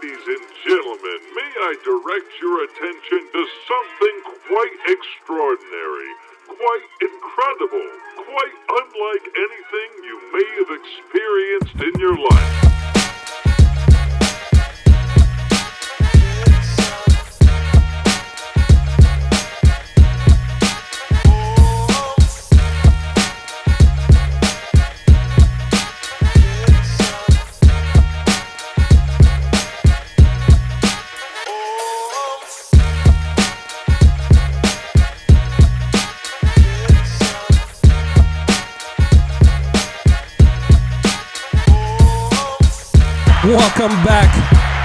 Ladies and gentlemen, may I direct your attention to something quite extraordinary, quite incredible, quite unlike anything you may have experienced in your life.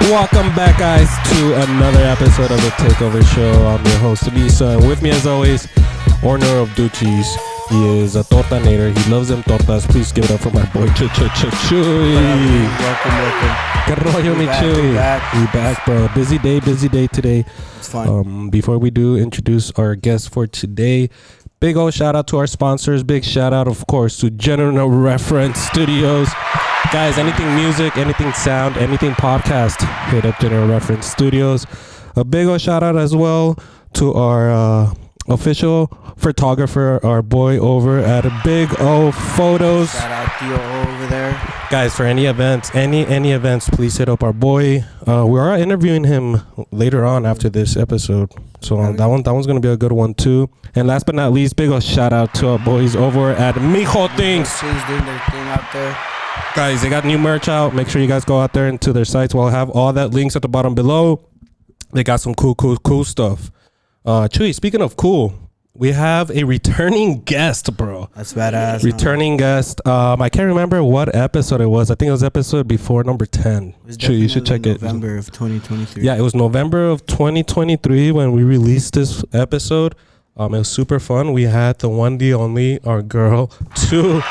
Welcome back, guys, to another episode of the Takeover Show. I'm your host, Misa, and with me, as always, owner of Duchis. He is a tortanator. He loves them tortas. Please give it up for my boy, Chuy. Welcome. ¿Qué rollo, mi Chuy? We back, bro. Busy day today. It's fine. Before we do introduce our guest for today, big old shout out to our sponsors. Big shout out, of course, to General Reference Studios. Guys, anything music, anything sound, anything podcast, hit up General Reference Studios. A big old shout out as well to our official photographer, our boy over at Big O Photos. Shout out Theo over there. Guys, for any events, any events, please hit up our boy. We are interviewing him later on after this episode. So that one's going to be a good one too. And last but not least, big old shout out to our boys over at Mijo Things. Things doing their thing out there. Guys, they got new merch out. Make sure you guys go out there into their sites. We'll have all that links at the bottom below. They got some cool stuff. Chuy, speaking of cool, we have a returning guest, bro. That's badass. Returning guest. I can't remember what episode it was. I think it was episode before number 10. Chuy, you should check it. November of 2023. Yeah, it was November of 2023 when we released this episode. It was super fun. We had the one, the only, our girl, 2SEXYASHLEY.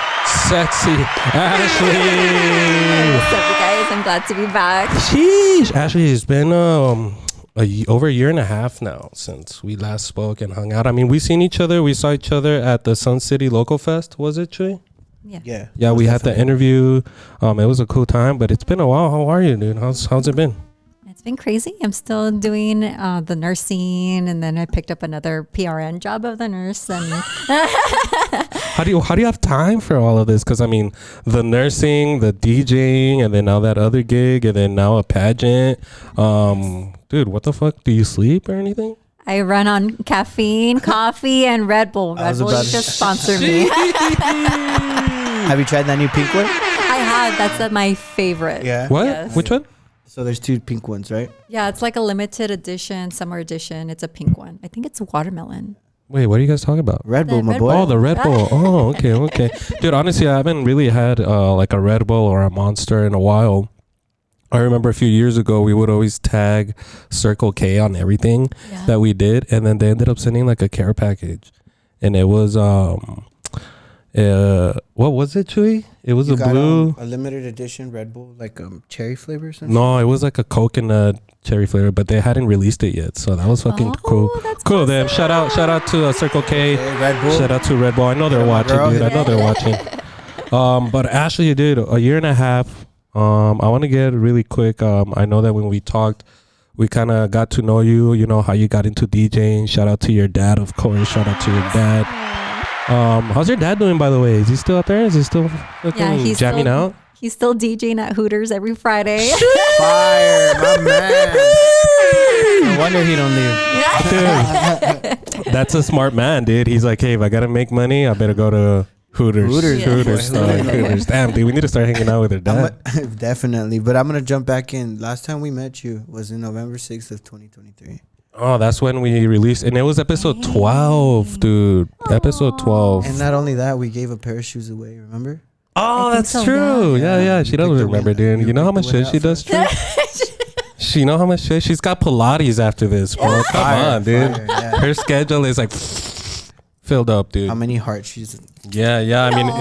What's up, you guys? I'm glad to be back. Sheesh. Ashley, it's been over a year and a half now since we last spoke and hung out. I mean, we seen each other. We saw each other at the Sun City Local Fest. Was it, Chuy? Yeah. We had the interview. It was a cool time, but it's been a while. How are you, dude? How's it been? It's been crazy. I'm still doing the nursing, and then I picked up another PRN job of the nurse. And How do you have time for all of this? Because I mean, the nursing, the DJing, and then now that other gig, and then now a pageant. Dude, what the fuck? Do you sleep or anything? I run on caffeine, coffee, and Red Bull. Red Bull just sponsored me. Have you tried that new pink one? I have. That's my favorite. Yeah. What? Yes. Which one? So there's two pink ones, right? Yeah, it's like a limited edition, summer edition. It's a pink one. I think it's watermelon. Wait, what are you guys talking about? Red Bull, my Red boy. Bull. Oh, the Red Bull. Oh, okay. Dude, honestly, I haven't really had like a Red Bull or a Monster in a while. I remember a few years ago, we would always tag Circle K on everything that we did. And then they ended up sending like a care package. And it was, what was it, Chuy? It was You a got, blue. a limited edition Red Bull, like cherry flavor or something? No, it was like a coconut cherry flavor, but they hadn't released it yet. So that was fucking cool. That's Cool, awesome. then. Shout out to Circle K. Red Bull. Shout out to Red Bull. I know they're watching, girl. dude. I know they're watching. But Ashley, dude, a year and a half. I want to get really quick. I know that when we talked, we kind of got to know you. You know how you got into DJing. Shout out to your dad, of course. Shout out to your dad. How's your dad doing, by the way? Is he still out there? Is he still he's jamming out? He's still DJing at Hooters every Friday. Fire, my man. No wonder he don't leave. Dude, that's a smart man, dude. He's like, hey, if I got to make money, I better go to Hooters. Hooters. Damn, dude, we need to start hanging out with her dad. Definitely. But I'm going to jump back in. Last time we met you was in November 6th of 2023. Oh, that's when we released, and it was episode 12, dude. Episode 12. And not only that, we gave a pair of shoes away, remember? Oh, that's so, true. Yeah. She doesn't remember, dude. You know how much shit she does, true? She know how much shit? She's got Pilates after this, bro. Come on, dude. Her schedule is like filled up, dude. How many hearts she's... Yeah. I mean,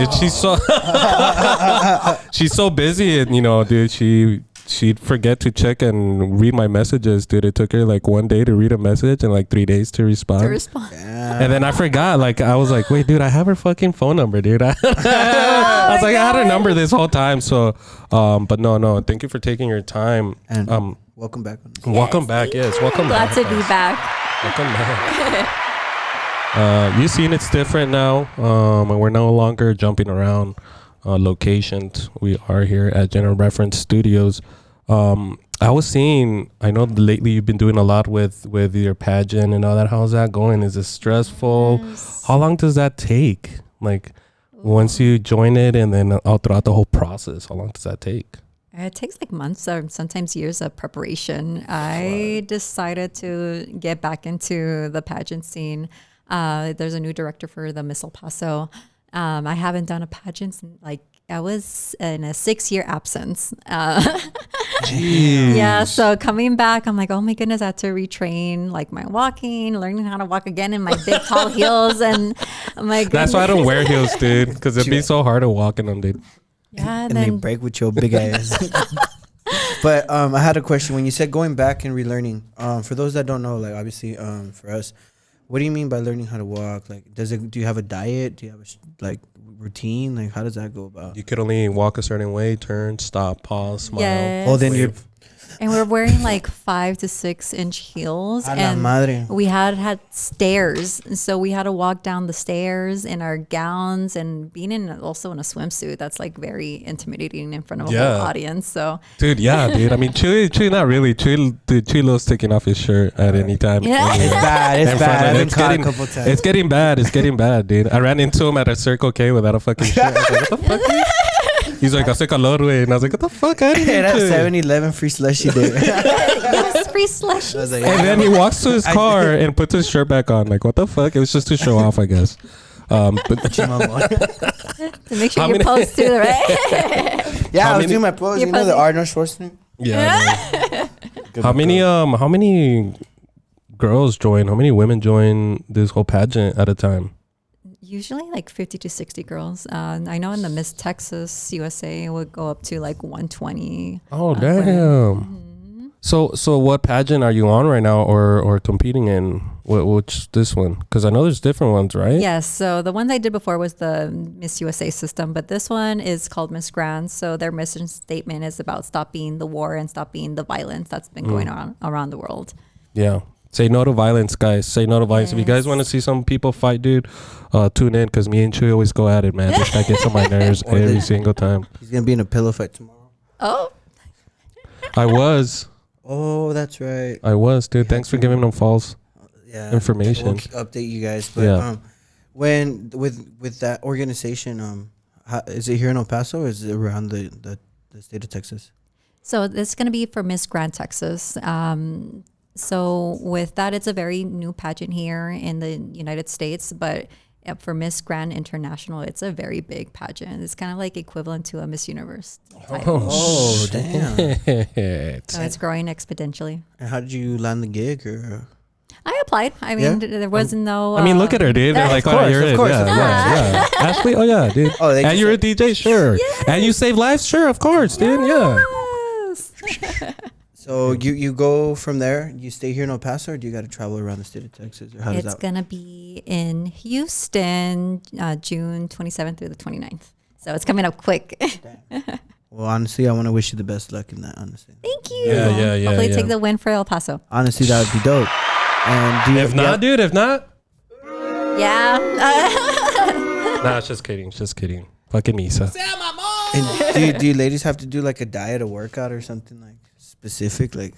she's so busy, and, you know, dude, she'd forget to check and read my messages, dude. It took her like one day to read a message and like 3 days to respond. And then I forgot. Like, I was like, wait, dude, I have her fucking phone number, dude. I was like, I had her number this whole time. So, but no. Thank you for taking your time. And welcome back. Welcome back. Yes, welcome Glad back. to be guys. back. Welcome back. You've seen it's different now, and we're no longer jumping around locations. We are here at General Reference Studios. I was seeing, I know lately you've been doing a lot with your pageant and all that. How's that going? Is it stressful? Yes. How long does that take? Like, once you join it and then all throughout the whole process, how long does that take? It takes like months or sometimes years of preparation. I decided to get back into the pageant scene. There's a new director for the Miss El Paso. I haven't done a pageant since, like, I was in a 6-year absence. Yeah, so coming back, I'm like, oh my goodness, I had to retrain like my walking, learning how to walk again in my big tall heels. And I'm like, That's why I don't wear heels, dude, because it'd be so hard to walk in them, dude. yeah, And they break with your big ass. But I had a question. When you said going back and relearning, for those that don't know, like obviously for us, what do you mean by learning how to walk? Like, do you have a diet? Do you have a routine? Like, how does that go about? You could only walk a certain way, turn, stop, pause, smile. Yes. Oh, then you're And we're wearing like 5 to 6 inch heels. A la And madre. we had stairs. So we had to walk down the stairs in our gowns and being also in a swimsuit. That's like very intimidating in front of a whole audience. So Dude, yeah, dude. I mean, Chuy, not really. Chuy loves taking off his shirt at any time. Yeah. It's bad. It's In front bad. of- I've been it's caught a getting- couple times. It's getting bad. It's getting bad, dude. I ran into him at a Circle K without a fucking shirt. I was like, what the fuck, dude? He's like, hace calor, güey. And I was like, what the fuck? I Hey, that didn't 7-Eleven free slushy day. yes, free slushies. I was like, And then he walks to his car and puts his shirt back on. Like, what the fuck? It was just to show off, I guess. But To make sure How you many- post too, right? yeah, How I was many- doing my pose. You're You know the posing? Arnold Schwarzenegger. yeah. How many girls join? How many women join this whole pageant at a time? Usually like 50 to 60 girls. I know in the Miss Texas USA it would go up to like 120. Oh women. damn! So what pageant are you on right now, or competing in? Which this one? Because I know there's different ones, right? Yes. So the one I did before was the Miss USA system, but this one is called Miss Grand. So their mission statement is about stopping the war and stopping the violence that's been going on around the world. Yeah. Say no to violence, guys. Say no to violence. If you guys want to see some people fight, dude, tune in, because me and Chuy always go at it, man. This guy gets on my nerves every single time. He's gonna be in a pillow fight tomorrow. Oh, I was, That's right. dude. Thanks for giving them false. Yeah, Information. We'll update you guys. But Yeah. when with that organization, is it here in El Paso or is it around the state of Texas? so it's going to be for Miss Grand Texas. So with that, it's a very new pageant here in the United States, but for Miss Grand International, it's a very big pageant. It's kind of like equivalent to a Miss Universe title. Oh, damn. Shit. So it's growing exponentially. And how did you land the gig? Or I applied. I mean, Yeah? there wasn't no. I mean, look at her, dude. They're like, course, oh, you're of in. course, Yeah, of yeah, yeah. Ashley, oh yeah, dude. Oh, they and just you're a DJ, sure. And you save lives, sure, of course, dude. Yeah. Yes. so you go from there. You stay here in El Paso, or do you got to travel around the state of Texas? Or how does It's that? gonna be in Houston, June 27th through the 29th. So it's coming up quick. Well, honestly, I want to wish you the best luck in that. Honestly, Thank you. Yeah. Hopefully, take the win for El Paso. honestly, that would be dope. And do you, If not, dude, if not, Yeah. nah, it's just kidding. Just kidding. Fucking Misa. and do you ladies have to do like a diet, a workout, or something like specific? Like,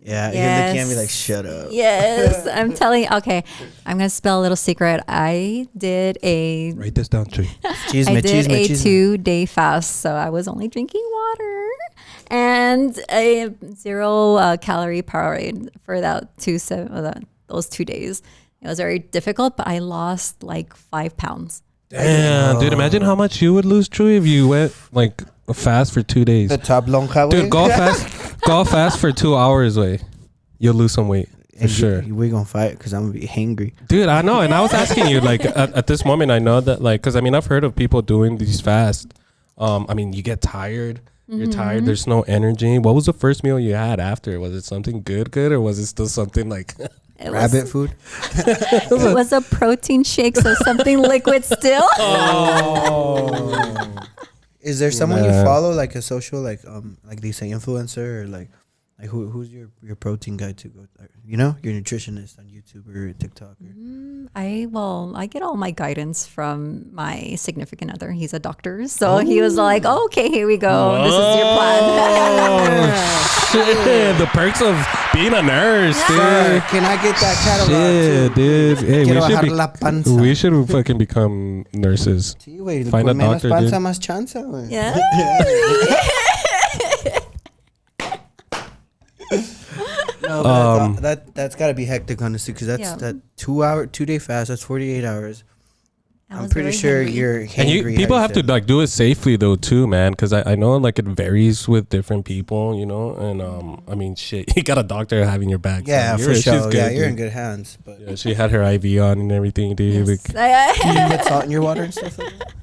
yeah, you're looking at me like, shut up. Yes, I'm telling. Okay, I'm gonna spill a little secret. I did a Write this down, Chuy. Chisme, I did chisme, a chisme. 2-day fast, so I was only drinking water and a 0 calorie Powerade for those 2 days. It was very difficult, but I lost like 5 pounds. Damn, dude, imagine how much you would lose, Chuy, if you went like fast for 2 days. The top lonja, Dude, go fast for 2 hours, way. You'll lose some weight for sure. We're gonna fight because I'm gonna be hangry. Dude, I know, and I was asking you, like, at this moment, I know that, like, because I mean, I've heard of people doing these fasts. I mean, you get tired. You're tired. There's no energy. What was the first meal you had after? Was it something good, or was it still something like Rabbit food. It was a protein shake, so something liquid still. Is there someone you Nah. follow, like a social, like they say influencer, or like Like who's your protein guy to go? You know, your nutritionist on YouTube or TikTok. I get all my guidance from my significant other. He's a doctor, so he was like, oh, "Okay, here we go. This is your plan." Oh shit! The perks of being a nurse, dude. Can I get that catalog Shit, too? dude. Hey, Quiero bajar la panza. we should fucking become nurses. Sí, güey. Find a Menos doctor, panza, dude. más chance, güey. Yeah. No, that's got to be hectic, honestly, because that's Yeah. that 2 day fast. That's 48 hours. I I'm was pretty very sure hungry. you're And hangry. people how have to said. like do it safely though too, man, because I know like it varies with different people, you know. And I mean, shit, you got a doctor having your back. so Yeah, for she's sure. good, Yeah, you're dude. in good hands. But Yeah, she had her IV on and everything, dude. Yes. Like, you get salt in your water and stuff like that?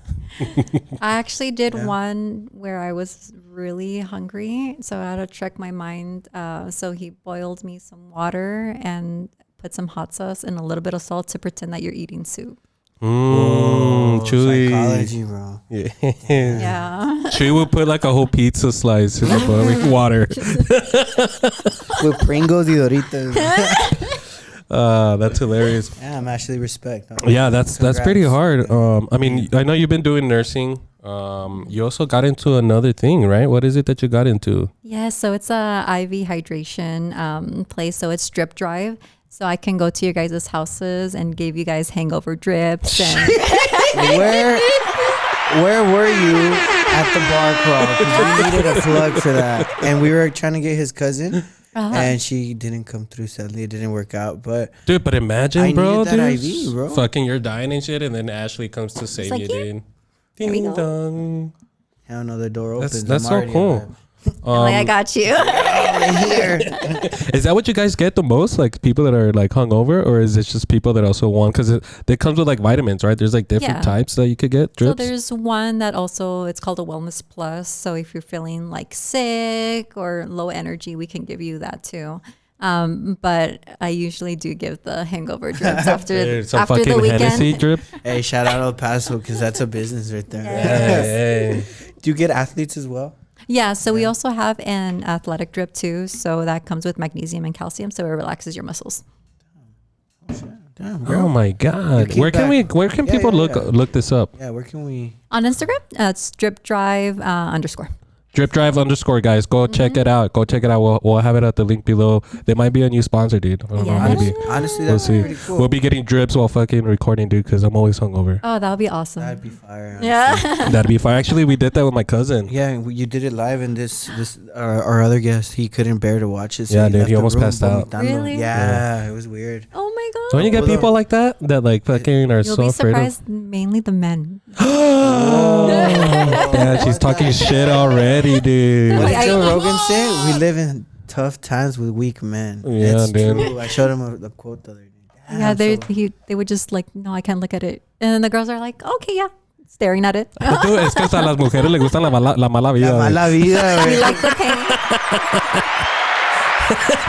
I actually did Yeah. one where I was really hungry, so I had to trick my mind. So he boiled me some water and put some hot sauce and a little bit of salt to pretend that you're eating soup. Chuy. Psychology, bro. Yeah. Yeah. Chuy would put like a whole pizza slice in the boiling water. With Pringles y Doritos. That's hilarious. Yeah, I'm actually respect. Yeah, that's pretty Congrats. hard. I mean, I know you've been doing nursing. You also got into another thing, right? What is it that you got into? Yeah, so it's a IV hydration place. So it's drip drive. So I can go to your guys' houses and give you guys hangover drips. And Where were you at the bar crawl? Because we needed a plug for that. And we were trying to get his cousin. And she didn't come through, sadly. It didn't work out. But Dude, but imagine, I bro, needed that dude, IV, bro. fucking you're dying and shit, and then Ashley comes to save like, you, "Here, dude. here we Ding go." dong. hell no, the door opens. That's I'm so already cool. alive. I'm like, I got you. Here. Is that what you guys get the most? Like people that are like hungover, or is it just people that also want? Because it comes with like vitamins, right? There's like different Yeah. types that you could get. So Drips. there's one that also, it's called a Wellness Plus. So if you're feeling like sick or low energy, we can give you that too. But I usually do give the hangover drips after Some after fucking the Hennessy weekend. drip. Hey, shout out El Paso because that's a business right there. Hey, Do you get athletes as well? Yeah, so we also have an athletic drip too. So that comes with magnesium and calcium, so it relaxes your muscles. Damn, oh my God! keep Where can back. Where can Yeah, people yeah, look yeah. look this up? Yeah, where can we? On Instagram, it's drip drive _. Drip Drive _ guys. Go check it out. Go check it out. We'll have it at the link below. They might be a new sponsor, dude. I don't know, Yes. maybe. Honestly, We'll that's see. pretty cool. We'll be getting drips while fucking recording, dude, because I'm always hungover. Oh, that would be awesome. That'd be fire. honestly. Yeah. That'd be fine. Actually, we did that with my cousin. Yeah, you did it live, and this our other guest, he couldn't bear to watch it. So Yeah, he dude, left he the almost room passed out. vomitando. Really? Yeah, it was weird. Oh my God. Don't you get Hold on. people like that like fucking are You'll so be afraid of? surprised, mainly the men. Yeah, she's talking shit already, dude. What did I- Joe Rogan say? We live in tough times with weak men. Yeah, it's dude. true. I showed him a quote the other day. Yeah, Damn, they would just like, no, I can't look at it. And then the girls are like, okay, yeah, staring at it. Dude, es que a las mujeres les gustan la mala vida. La güey. mala vida, We güey. like the pain.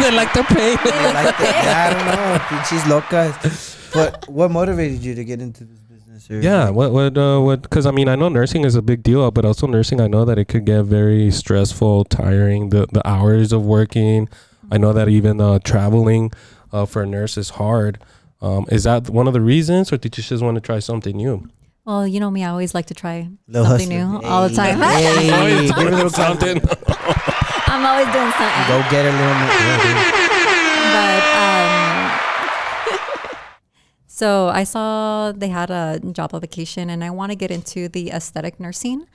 They like the pain. Like that. I don't know. Pinches locas. But what motivated you to get into this business? Or Yeah, what? Because I mean, I know nursing is a big deal, but also nursing, I know that it could get very stressful, tiring. The hours of working, I know that even traveling for a nurse is hard. Is that one of the reasons, or did you just want to try something new? Well, you know me, I always like to try Little something hustler. new all the time. Hey, Always give it a little something. I'm always doing something. Go get a little more. But so I saw they had a job application, and I want to get into the aesthetic nursing.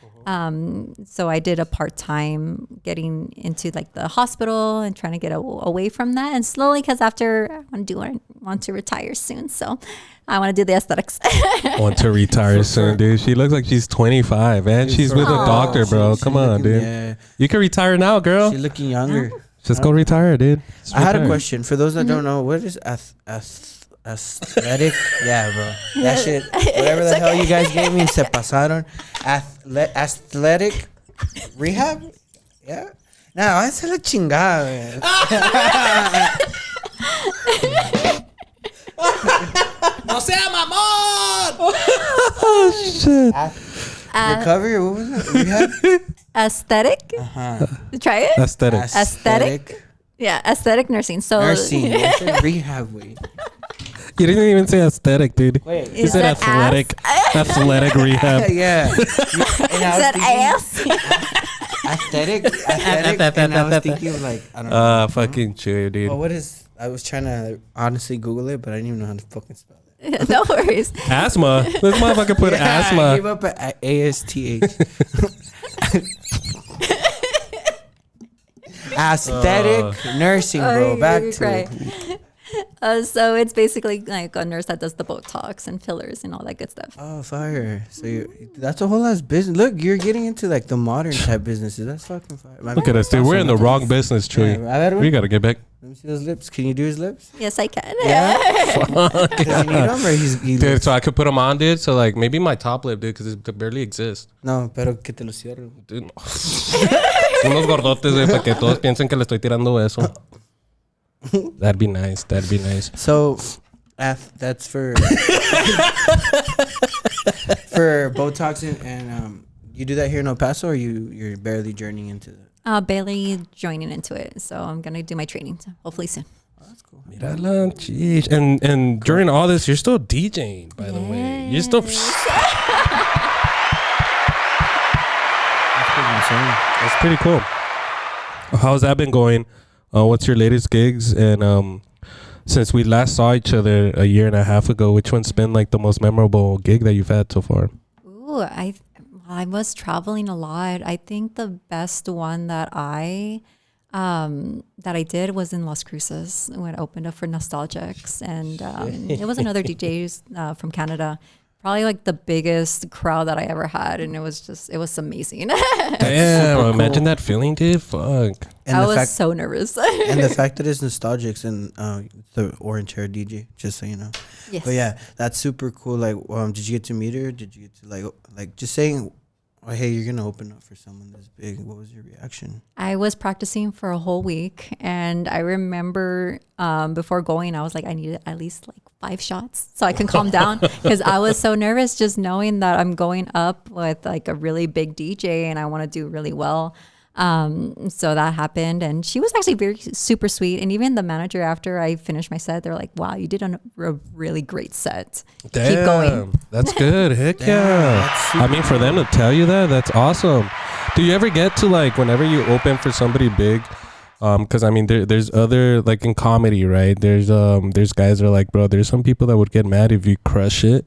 So I did a part-time getting into like the hospital and trying to get away from that, and slowly, because after I want to retire soon, so I want to do the aesthetics. Want to retire soon, dude. She looks like she's 25, man. She's with a doctor, bro. Come on, dude. Yeah, You can retire now, girl. she's looking younger. Just go retire, dude. Just I had a retire. question for those that don't know. What is aesthetic? Yeah, bro. That shit. Whatever the hell you guys gave me and se pasaron. Athletic rehab. Yeah. Nah, I se la chingada, man. No sea mamón! Oh, shit. Recovery. What was it? Rehab. Aesthetic? Uh-huh. Try it. Aesthetic. Aesthetic? Yeah, aesthetic nursing. So Nursing. I said rehab. Wait. You didn't even say aesthetic, dude. Wait. You said athletic. Athletic rehab. Yeah. Is that ass? Aesthetic. And I was thinking like, I don't know. Fucking Chuy, dude. Well, what is? I was trying to honestly Google it, but I didn't even know how to fucking spell it. No worries. Asthma. This motherfucker put I asthma. gave up at ASTH. Aesthetic nursing, bro. Back to it. So it's basically like a nurse that does the Botox and fillers and all that good stuff. Oh, fire! So that's a whole ass business. Look, you're getting into like the modern type businesses. That's fucking fire. Look at us, dude. We're in the wrong business, Chuy. Yeah, We gotta get back. let me see those lips. Can you do his lips? Yes, I can. Yeah. Does he need them or he Dude, so I could put them on, dude. So like maybe my top lip, dude, because it barely exists. No, pero que te lo cierro. Dude, no. Unos gordotes, güey, para que todos piensen que le estoy tirando eso. That'd be nice. That'd be nice. So, that's for for Botox and you do that here in El Paso, or you're barely journeying into it? Barely joining into it. So I'm going to do my training hopefully soon. Oh, that's cool. Mírala, jeez. And during all this, you're still DJing, by the way. You're still. That's pretty insane. That's pretty cool. How's that been going? What's your latest gigs? And since we last saw each other a year and a half ago, which one's been like the most memorable gig that you've had so far? Ooh, I was traveling a lot. I think the best one that I did was in Las Cruces when I opened up for Nostalgics, and it was another DJ from Canada. Probably like the biggest crowd that I ever had, and it was amazing. Damn, Super imagine cool. that feeling, dude. Fuck. And I the was fact so nervous. and the fact that it's Nostalgics and the orange hair DJ, just so you know. Yes. But yeah, that's super cool. Like, did you get to meet her? Did you get to like just saying, oh, hey, you're gonna open up for someone this big? What was your reaction? I was practicing for a whole week, and I remember before going, I was like, I needed at least like 5 shots so I can calm down, because I was so nervous just knowing that I'm going up with like a really big DJ and I want to do really well. So that happened, and she was actually super sweet. And even the manager, after I finished my set, they're like, wow, you did a really great set. Damn, Keep going. That's good. Heck Damn, yeah. that's I mean, for them to tell you that, that's awesome. Do you ever get to like, whenever you open for somebody big, because I mean, there's other, like in comedy, right? There's guys that are like, bro, there's some people that would get mad if you crush it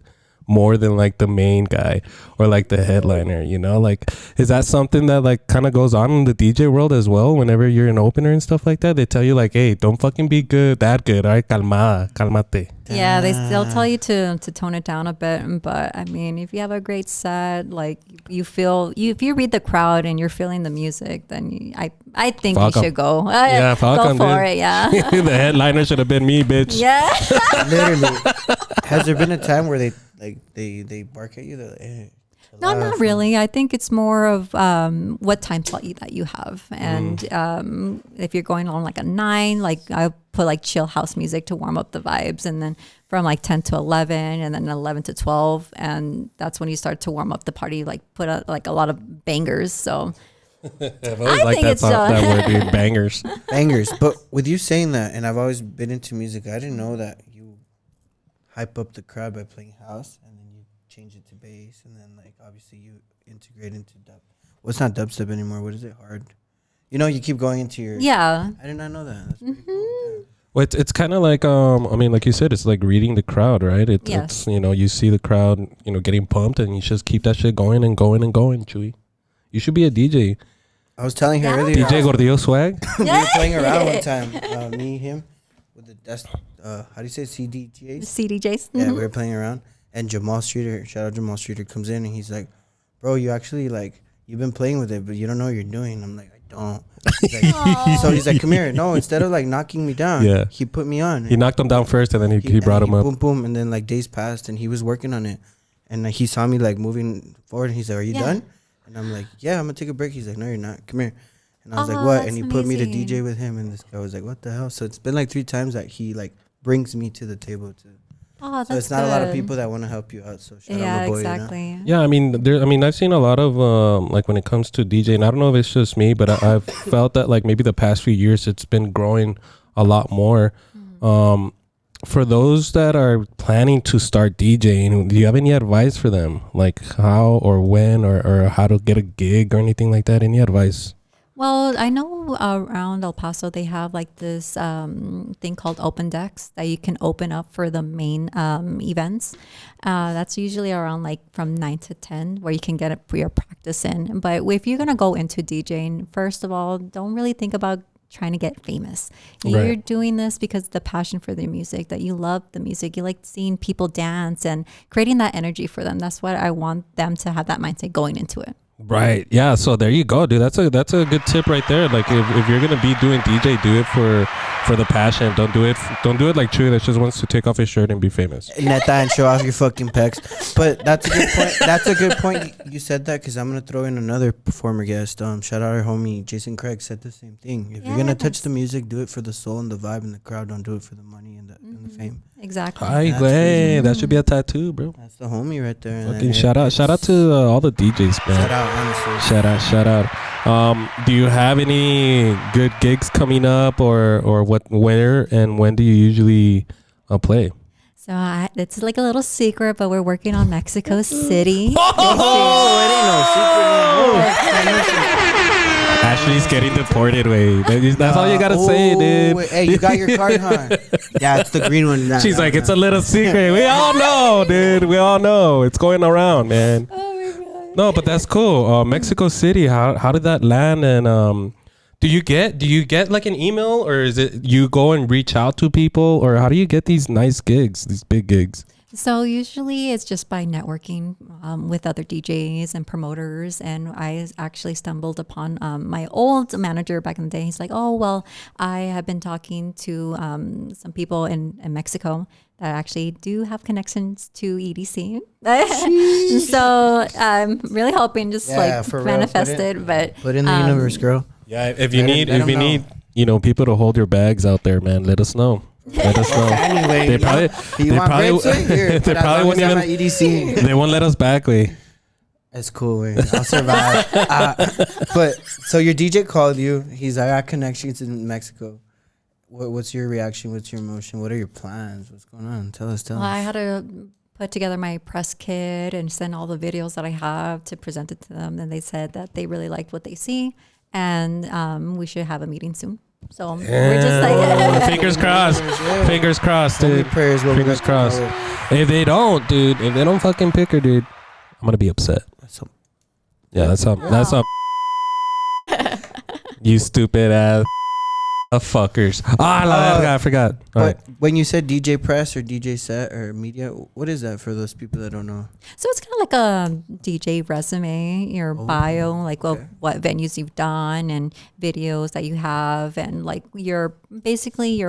more than like the main guy or like the headliner, you know? Like, is that something that like kind of goes on in the DJ world as well? Whenever you're an opener and stuff like that, they tell you like, hey, don't fucking be that good. All right, calmate. Yeah, they'll tell you to tone it down a bit, but I mean, if you have a great set, like if you read the crowd and you're feeling the music, then I think Fuck you 'em. should go. Yeah, fuck go 'em, for dude. it. Yeah, The headliner should have been me, bitch. yeah. Literally, has there been a time where they bark at you? They're like, hey, No, not really. I think it's more of what time slot that you have, and if you're going on like a 9, like I put like chill house music to warm up the vibes, and then from like 10 to 11, and then 11 to 12, and that's when you start to warm up the party. Like put out like a lot of bangers. So I've always I liked think that, it's, that word, dude. Bangers. bangers. But with you saying that, and I've always been into music, I didn't know that you hype up the crowd by playing house, and then you change it to bass, and then like obviously you integrate into dub. Well, it's not dubstep anymore. What is it? Hard. You know, you keep going into your. yeah. I did not know that. That's pretty cool. Well, it's kind of like I mean, like you said, it's like reading the crowd, right? Yes. It's you see the crowd, getting pumped, and you just keep that shit going and going and going. Chuy, you should be a DJ. I was telling her Yeah. earlier. DJ Gordillo Swag. We were playing around one time. Me, him, with the desk. How do you say CDJs? CDJs. Yeah, we were playing around, and Jamal Streeter, shout out Jamal Streeter, comes in and he's like, "Bro, you actually like you've been playing with it, but you don't know what you're doing." I'm like, "I don't." He's like, so he's like, "Come here." No, instead of like knocking me down, Yeah. he put me on. He knocked him down first, and then he brought him up. Boom, boom, and then like days passed, and he was working on it, and like, he saw me like moving forward, and he's like, "Are you Yeah. done?" And I'm like, "Yeah, I'm gonna take a break." He's like, "No, you're not. Come here." And I was like, Oh, "What?" that's And he put me to amazing. DJ with him, and this guy was like, "What the hell?" So it's been like 3 times that he like brings me to the table to. Oh, that's So it's not a lot of good. people that want to help you out. So shout out Yeah, my boy. exactly. Yeah, I mean, I've seen a lot of like when it comes to DJing. I don't know if it's just me, but I've felt that like maybe the past few years it's been growing a lot more. For those that are planning to start DJing, do you have any advice for them, like how or when or how to get a gig or anything like that? Any advice? Well, I know around El Paso they have like this thing called open decks that you can open up for the main events. That's usually around like from 9 to 10 where you can get it for your practice in. But if you're going to go into DJing, first of all, don't really think about trying to get famous. You're doing this because the passion for the music, that you love the music. You like seeing people dance and creating that energy for them. That's what I want them to have that mindset going into it. Right. Yeah. So there you go, dude. That's a good tip right there. Like if you're gonna be doing DJ, do it for the passion. Don't do it like Chuy that just wants to take off his shirt and be famous. Neta and show off your fucking pecs. But that's a good point. That's a good point. You said that because I'm gonna throw in another performer guest. Shout out our homie Jason Craig said the same thing. If you're gonna touch the music, do it for the soul and the vibe and the crowd. Don't do it for the money and the fame. Exactly. That should be a tattoo, bro. That's the homie right there. Fucking shout out to all the DJs, man. Shout out, honestly. Shout out. Do you have any good gigs coming up, or where and when do you usually play? So it's like a little secret, but we're working on Mexico City. Ashley's getting deported, wait. That's all you gotta say, dude. Hey, you got your card, huh? Yeah, it's the green one. Nah, She's like, it's a little secret. We all know, dude. We all know. It's going around, man. Oh my God. No, but that's cool. Mexico City, how did that land? And do you get like an email, or is it you go and reach out to people, or how do you get these nice gigs, these big gigs? So usually it's just by networking with other DJs and promoters. And I actually stumbled upon my old manager back in the day. He's like, oh, well, I have been talking to some people in Mexico that actually do have connections to EDC. So I'm really hoping just manifest it. But put in the universe, girl. Yeah, if you need people to hold your bags out there, man, let us know. Let us know. Anyway, they probably won't even. EDC. They won't let us back, way. It's cool, way. I'll survive. But so your DJ called you. He's like, I got connections in Mexico. What's your reaction? What's your emotion? What are your plans? What's going on? Tell us. Well, I had to put together my press kit and send all the videos that I have to present it to them. And they said that they really liked what they see, and we should have a meeting soon. So we're just like fingers crossed, dude. Prayers, fingers crossed. If they don't fucking pick her, dude, I'm gonna be upset. That's up. You stupid ass fuckers. I forgot. All right. When you said DJ press or DJ set or media, what is that for those people that don't know? So it's kind of like a DJ resume, your bio, like what venues you've done and videos that you have, and like your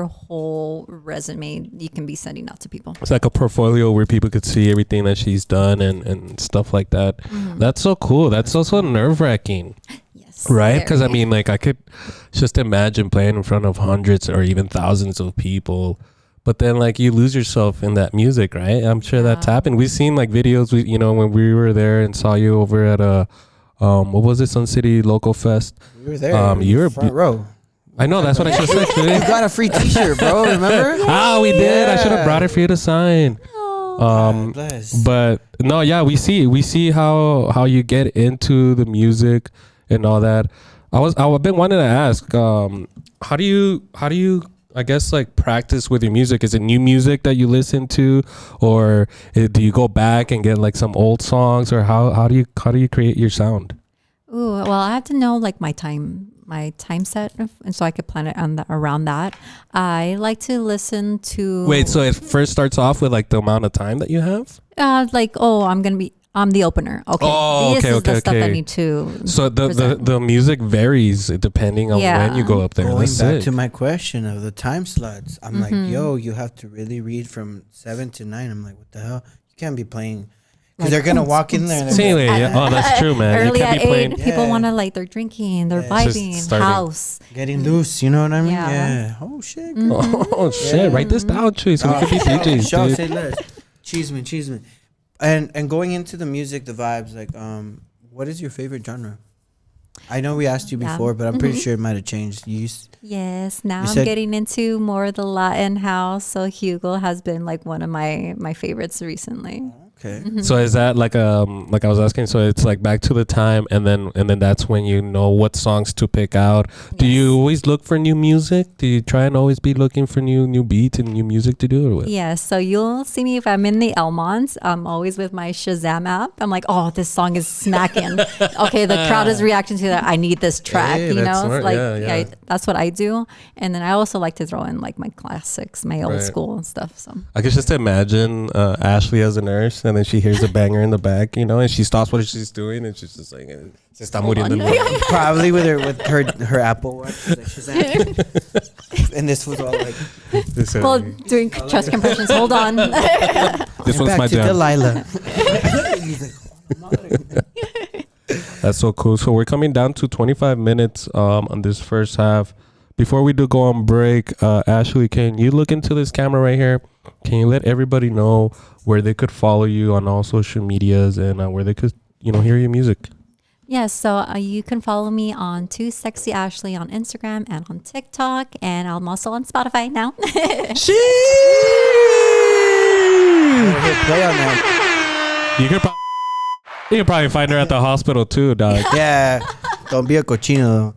whole resume you can be sending out to people. It's like a portfolio where people could see everything that she's done and stuff like that. Mm-hmm. That's so cool. That's also nerve-wracking. Right? Because I mean, like, I could just imagine playing in front of hundreds or even thousands of people, but then like you lose yourself in that music, right? I'm sure that's happened. We've seen like videos, when we were there and saw you over at what was it, Sun City Local Fest. We were there. You were front row. I know, that's what I should say. You got a free T-shirt, bro. Remember? We did. I should have brought it for you to sign. But no, yeah, we see how you get into the music and all that. I've been wanting to ask, how do you I guess like practice with your music? Is it new music that you listen to, or do you go back and get like some old songs, or how do you create your sound? Ooh, well, I have to know like my time set, and so I could plan it around that. I like to listen to. Wait, so it first starts off with like the amount of time that you have? I'm the opener. Okay. Oh, this is the stuff okay. I need to. So the music varies depending on when you go up there. Going back to my question of the time slots, I'm like, yo, you have to really read from 7 to 9. I'm like, what the hell? You can't be playing Because they're gonna walk in there. And See, oh, that's true, man. Early You at can't be playing. 8, people want to like they're drinking, they're vibing, starting. house. Getting loose, you know what I mean? Yeah. Oh shit. Oh shit! Write this down, Chuy, so we can be DJs, Show, dude. say less. Cheeseman. And going into the music, the vibes, like, what is your favorite genre? I know we asked you before, but I'm pretty sure it might have changed. Yes, now I'm getting into more of the Latin house. So Hugo has been like one of my favorites recently. Okay. So is that like I was asking? So it's like back to the time, and then that's when you know what songs to pick out. Do you always look for new music? Do you try and always be looking for new beats and new music to do, or what? Yes. So you'll see me if I'm in the Elmonts. I'm always with my Shazam app. I'm like, oh, this song is smacking. Okay, the crowd is reacting to that. I need this track. Hey, you know, that's smart. like Yeah. that's what I do. And then I also like to throw in like my classics, my old Right. school and stuff. So I could just imagine Ashley as a nurse, and then she hears a banger in the back, you know, and she stops what she's doing, and she's just like, "Se está muriendo." Probably with her Apple Watch. She's like, and this was all like, well, doing chest compressions. Hold on. this one's back my to jam. Delilah. That's so cool. So we're coming down to 25 minutes on this first half. Before we do go on break, Ashley, can you look into this camera right here? Can you let everybody know where they could follow you on all social medias and where they could, hear your music? Yes, so you can follow me on 2SEXYASHLEY on Instagram and on TikTok, and I'm also on Spotify now. Hit play on that. You could probably find her at the hospital too, dog. Yeah. Don't be a cochino.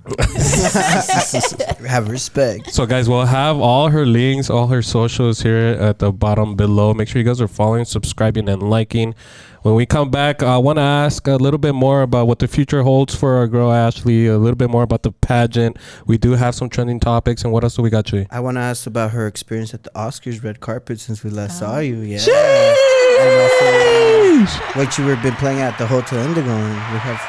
Have respect. So guys, we'll have all her links, all her socials here at the bottom below. Make sure you guys are following, subscribing, and liking. When we come back, I want to ask a little bit more about what the future holds for our girl Ashley, a little bit more about the pageant. We do have some trending topics, and what else do we got, Chuy? I want to ask about her experience at the Oscars red carpet since we last saw you. Yeah. Sheesh! And also what you were been playing at the Hotel Indigo. And we have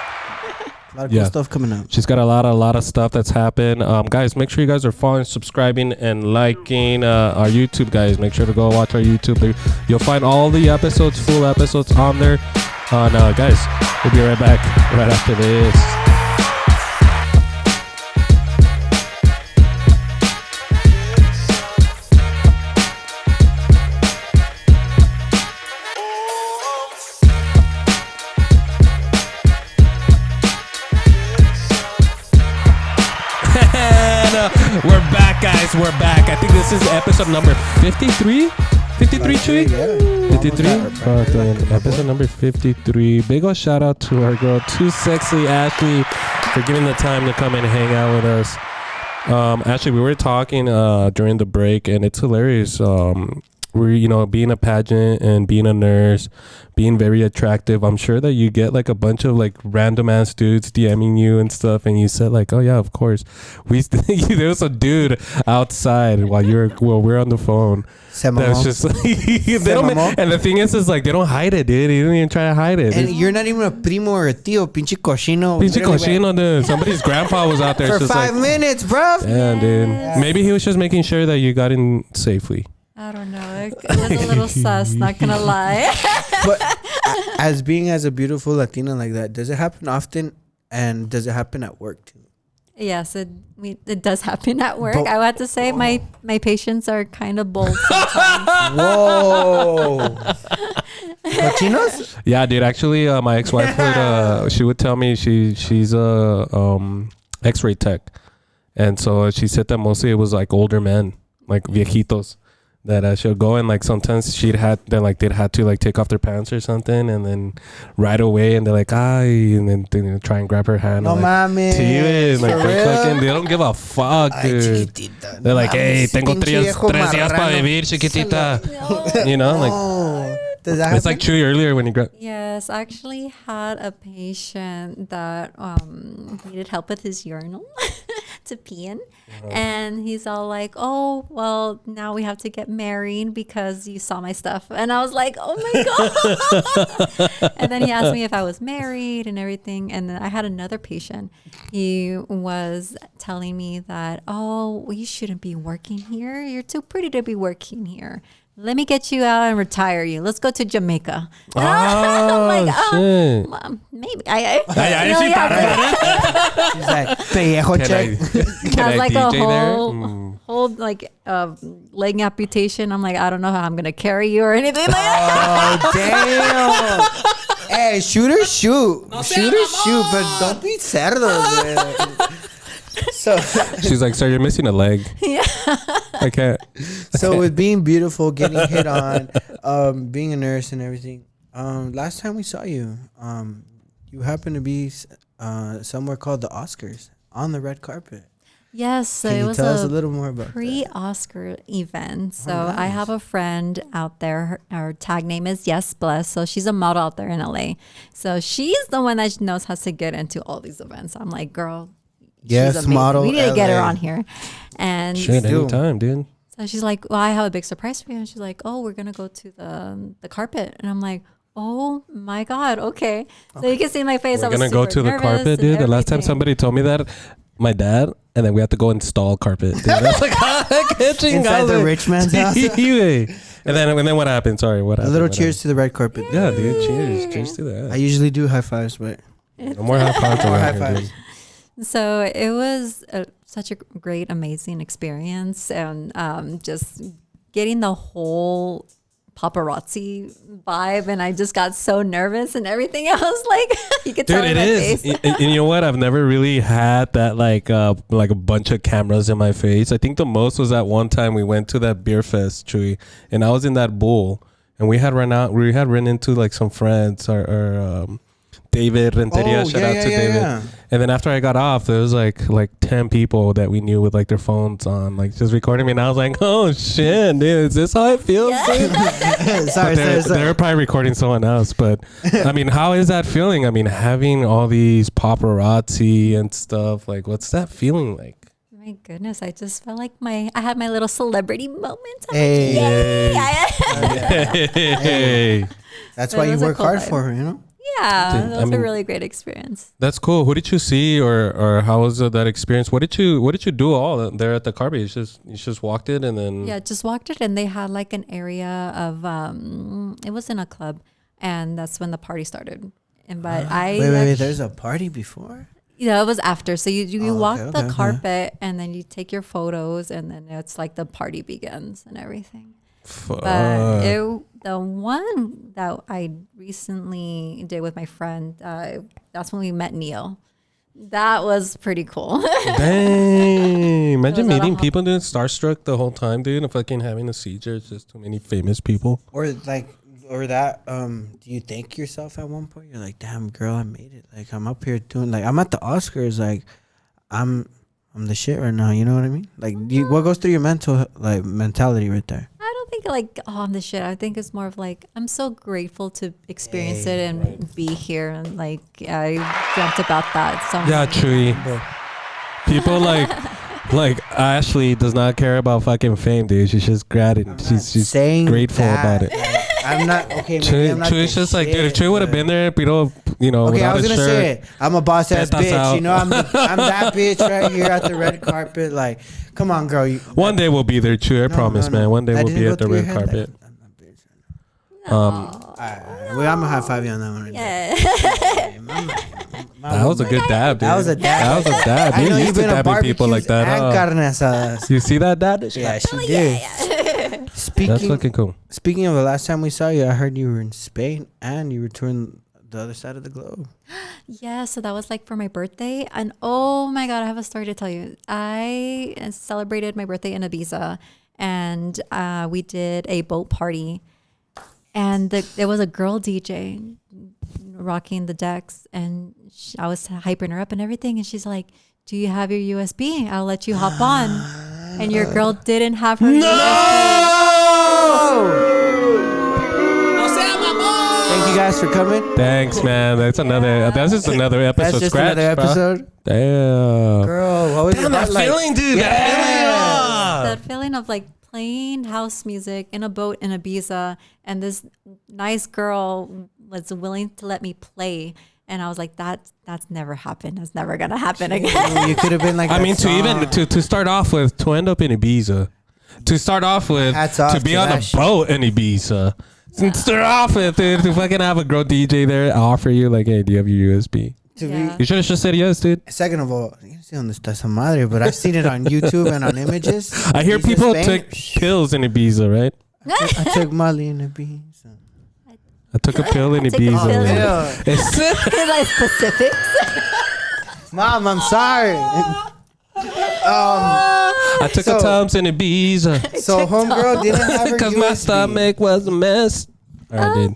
a lot of cool stuff coming up. She's got a lot of stuff that's happened. Guys, make sure you guys are following, subscribing, and liking our YouTube, guys. Make sure to go watch our YouTube. You'll find all the episodes, full episodes on there. Guys, we'll be right back right after this. We're back, guys. We're back. I think this is episode number 53. 53, Chuy? Yeah. 53? Episode number 53. Big ol' shout out to our girl, 2SEXYASHLEY, for giving the time to come and hang out with us. Ashley, we were talking during the break, and it's hilarious. We're, being a pageant and being a nurse, being very attractive. I'm sure that you get like a bunch of like random ass dudes DMing you and stuff, and you said like, oh yeah, of course. There was a dude outside while we're on the phone. That's just like, and the thing is like they don't hide it, dude. You don't even try to hide it. And you're not even a primo or a tío, pinche cochino. Pinche cochino, dude. Somebody's grandpa was out there for just 5 minutes, bro. Yeah, dude. Maybe he was just making sure that you got in safely. I don't know. It was a little sus, not gonna lie. But as a beautiful Latina like that, does it happen often? And does it happen at work too? Yes, it does happen at work. I have to say my patients are kind of bold sometimes. Whoa. Cochinos? Yeah, dude. Actually, my ex-wife she would tell me she's a X-ray tech, and so she said that mostly it was like older men, like viejitos, that she'll go and like sometimes they'd had to like take off their pants or something, and then right away and they're like and then they try and grab her hand. No mames. They don't give a fuck, dude. They're like, hey, tengo tres días para vivir, chiquitita. You know, like. Does that happen? It's like Chuy earlier when you grabbed. Yes, I actually had a patient that needed help with his urinal to pee in. And he's all like, oh, well, now we have to get married because you saw my stuff. And I was like, oh my God. And then he asked me if I was married and everything. And then I had another patient. He was telling me that, oh, well, you shouldn't be working here. You're too pretty to be working here. let me get you out and retire you. Let's go to Jamaica. And Oh, I'm like, shit. maybe. She's like, pellejo check. Can Has I like DJ a there? whole like leg amputation. I'm like, I don't know how I'm gonna carry you or anything like that. Oh, damn. Hey, shoot, shoot, but don't be cerdo, man. So, She's like, sir, you're missing a leg. Yeah. I can't. so with being beautiful, getting hit on, being a nurse and everything. Last time we saw you, you happened to be somewhere called the Oscars on the red carpet. Yes, so Can it you was tell us a little more about that? pre-Oscar event. So nice. I have a friend out there. Her tag name is Yes Bless. So she's a model out there in LA. So she's the one that knows how to get into all these events. I'm like, girl, Yes, she's amazing. model We need to get her LA. on here. And Shit, do. anytime, dude. so she's like, well, I have a big surprise for you. And she's like, oh, we're going to go to the carpet. And I'm like, oh my God, okay. So you can see my face. We're I was gonna go super to the nervous carpet, and dude. The last time everything. somebody told me that, my dad, and then we had to go install carpet. Dude. That's like, Inside the rich man's house. And then what happened? Sorry, what A happened? little What cheers to the red carpet. happened? Yeah, dude. Cheers. Cheers to I that. usually do high fives, but No more high fives. More around high here, fives. dude. So it was such a great, amazing experience, and just getting the whole paparazzi vibe, and I just got so nervous and everything. I was like, you could tell Dude, in it my is. face. And you know what? I've never really had that like a bunch of cameras in my face. I think the most was that one time we went to that beer fest, Chuy, and I was in that bull, and we had run into like some friends or David Renteria. Oh, Shout out to David. yeah. And then after I got off, there was like 10 people that we knew with like their phones on, like just recording me. And I was like, oh shit, dude, is this how it feels? Dude? sorry, They were probably recording someone else. But I mean, how is that feeling? I mean, having all these paparazzi and stuff, like what's that feeling like? My goodness, I just felt like I had my little celebrity moment. I'm Hey. like, yay! Hey, That's But why it you was a work cool hard vibe. for her, you know? Yeah, Dude, that I was mean- a really great experience. that's cool. Who did you see, or how was that experience? What did you do all there at the carpet? You just walked it and then Yeah, just walked it, and they had like an area of it was in a club, and that's when the party started. And but I Wait, there's a party before? yeah, it was after. So you Oh, walk okay, the okay. carpet, and then you take your photos, and then it's like the party begins and everything. Fuck. But the one that I recently did with my friend, that's when we met Neil. That was pretty cool. Dang. Imagine was at a meeting ho- people doing starstruck the whole time, dude, and fucking having a seizure. It's just too many famous people. Or that, do you thank yourself at one point? You're like, damn, girl, I made it. Like, I'm up here doing, like, I'm at the Oscars. Like, I'm the shit right now. You know what I mean? Like, what goes through your mentality right there? I don't think like, oh, I'm the shit. I think it's more of like, I'm so grateful to experience it and be here. And like, I dreamt about that. So Yeah, Chuy. People like Ashley does not care about fucking fame, dude. She's just she's saying grateful that. about it. Like, I'm not okay. Maybe I'm not Chuy's the just like, dude, if shit, Chuy would have but- been there, you know, Okay, I without was a gonna shirt. say it. I'm a boss ass Get us bitch. out. You know, I'm that bitch right here at the red carpet. Like, come on, girl. One day we'll be there, Chuy. I promise, man. One day That we'll didn't be go at the through your red head? carpet. Like, I'm that bitch. Alright. Well, I'm gonna high five you on that one. Right yeah. That was a good dab, dude. That was a dab. That was a dab. I Dude, know you you've used to been to dabbing people like barbecues that. and Huh? carne asadas. You see that, dad? Yeah, she did. That's Speaking fucking cool. speaking of the last time we saw you, I heard you were in Spain and you were touring the other side of the globe. Yeah, so that was like for my birthday. And oh my God, I have a story to tell you. I celebrated my birthday in Ibiza, and we did a boat party. And there was a girl DJ rocking the decks, and I was hyping her up and everything. And she's like, do you have your USB? I'll let you hop on. And your girl didn't have her USB. Thank you guys for coming. Thanks, man. That's just another episode. That's just Scratch, another bro. episode. Damn. Girl, what was Damn, that like? feeling, dude. That feeling of like playing house music in a boat in Ibiza, and this nice girl was willing to let me play, and I was like, that's never happened. That's never gonna happen again. You could have been like. I that mean, song. to start off with, to end up in Ibiza. To start off with, Hats off to be to on that the shit. boat in Ibiza. To start off with, dude, to fucking have a girl DJ there offer you like, hey, do you have your USB? To Yeah. You should have just said yes, dude. Second of all, you see on this esa madre, but I've seen it on YouTube and on images. I hear Ibiza, people Spain. took pills in Ibiza, right? I took Molly in Ibiza. I took a pill in I took a Ibiza. pill. man. Yeah. It's- Like specifics. Mom, I'm sorry. I took a So- Tums in Ibiza So homegirl didn't have her because my USB. stomach was a mess. All right, dude.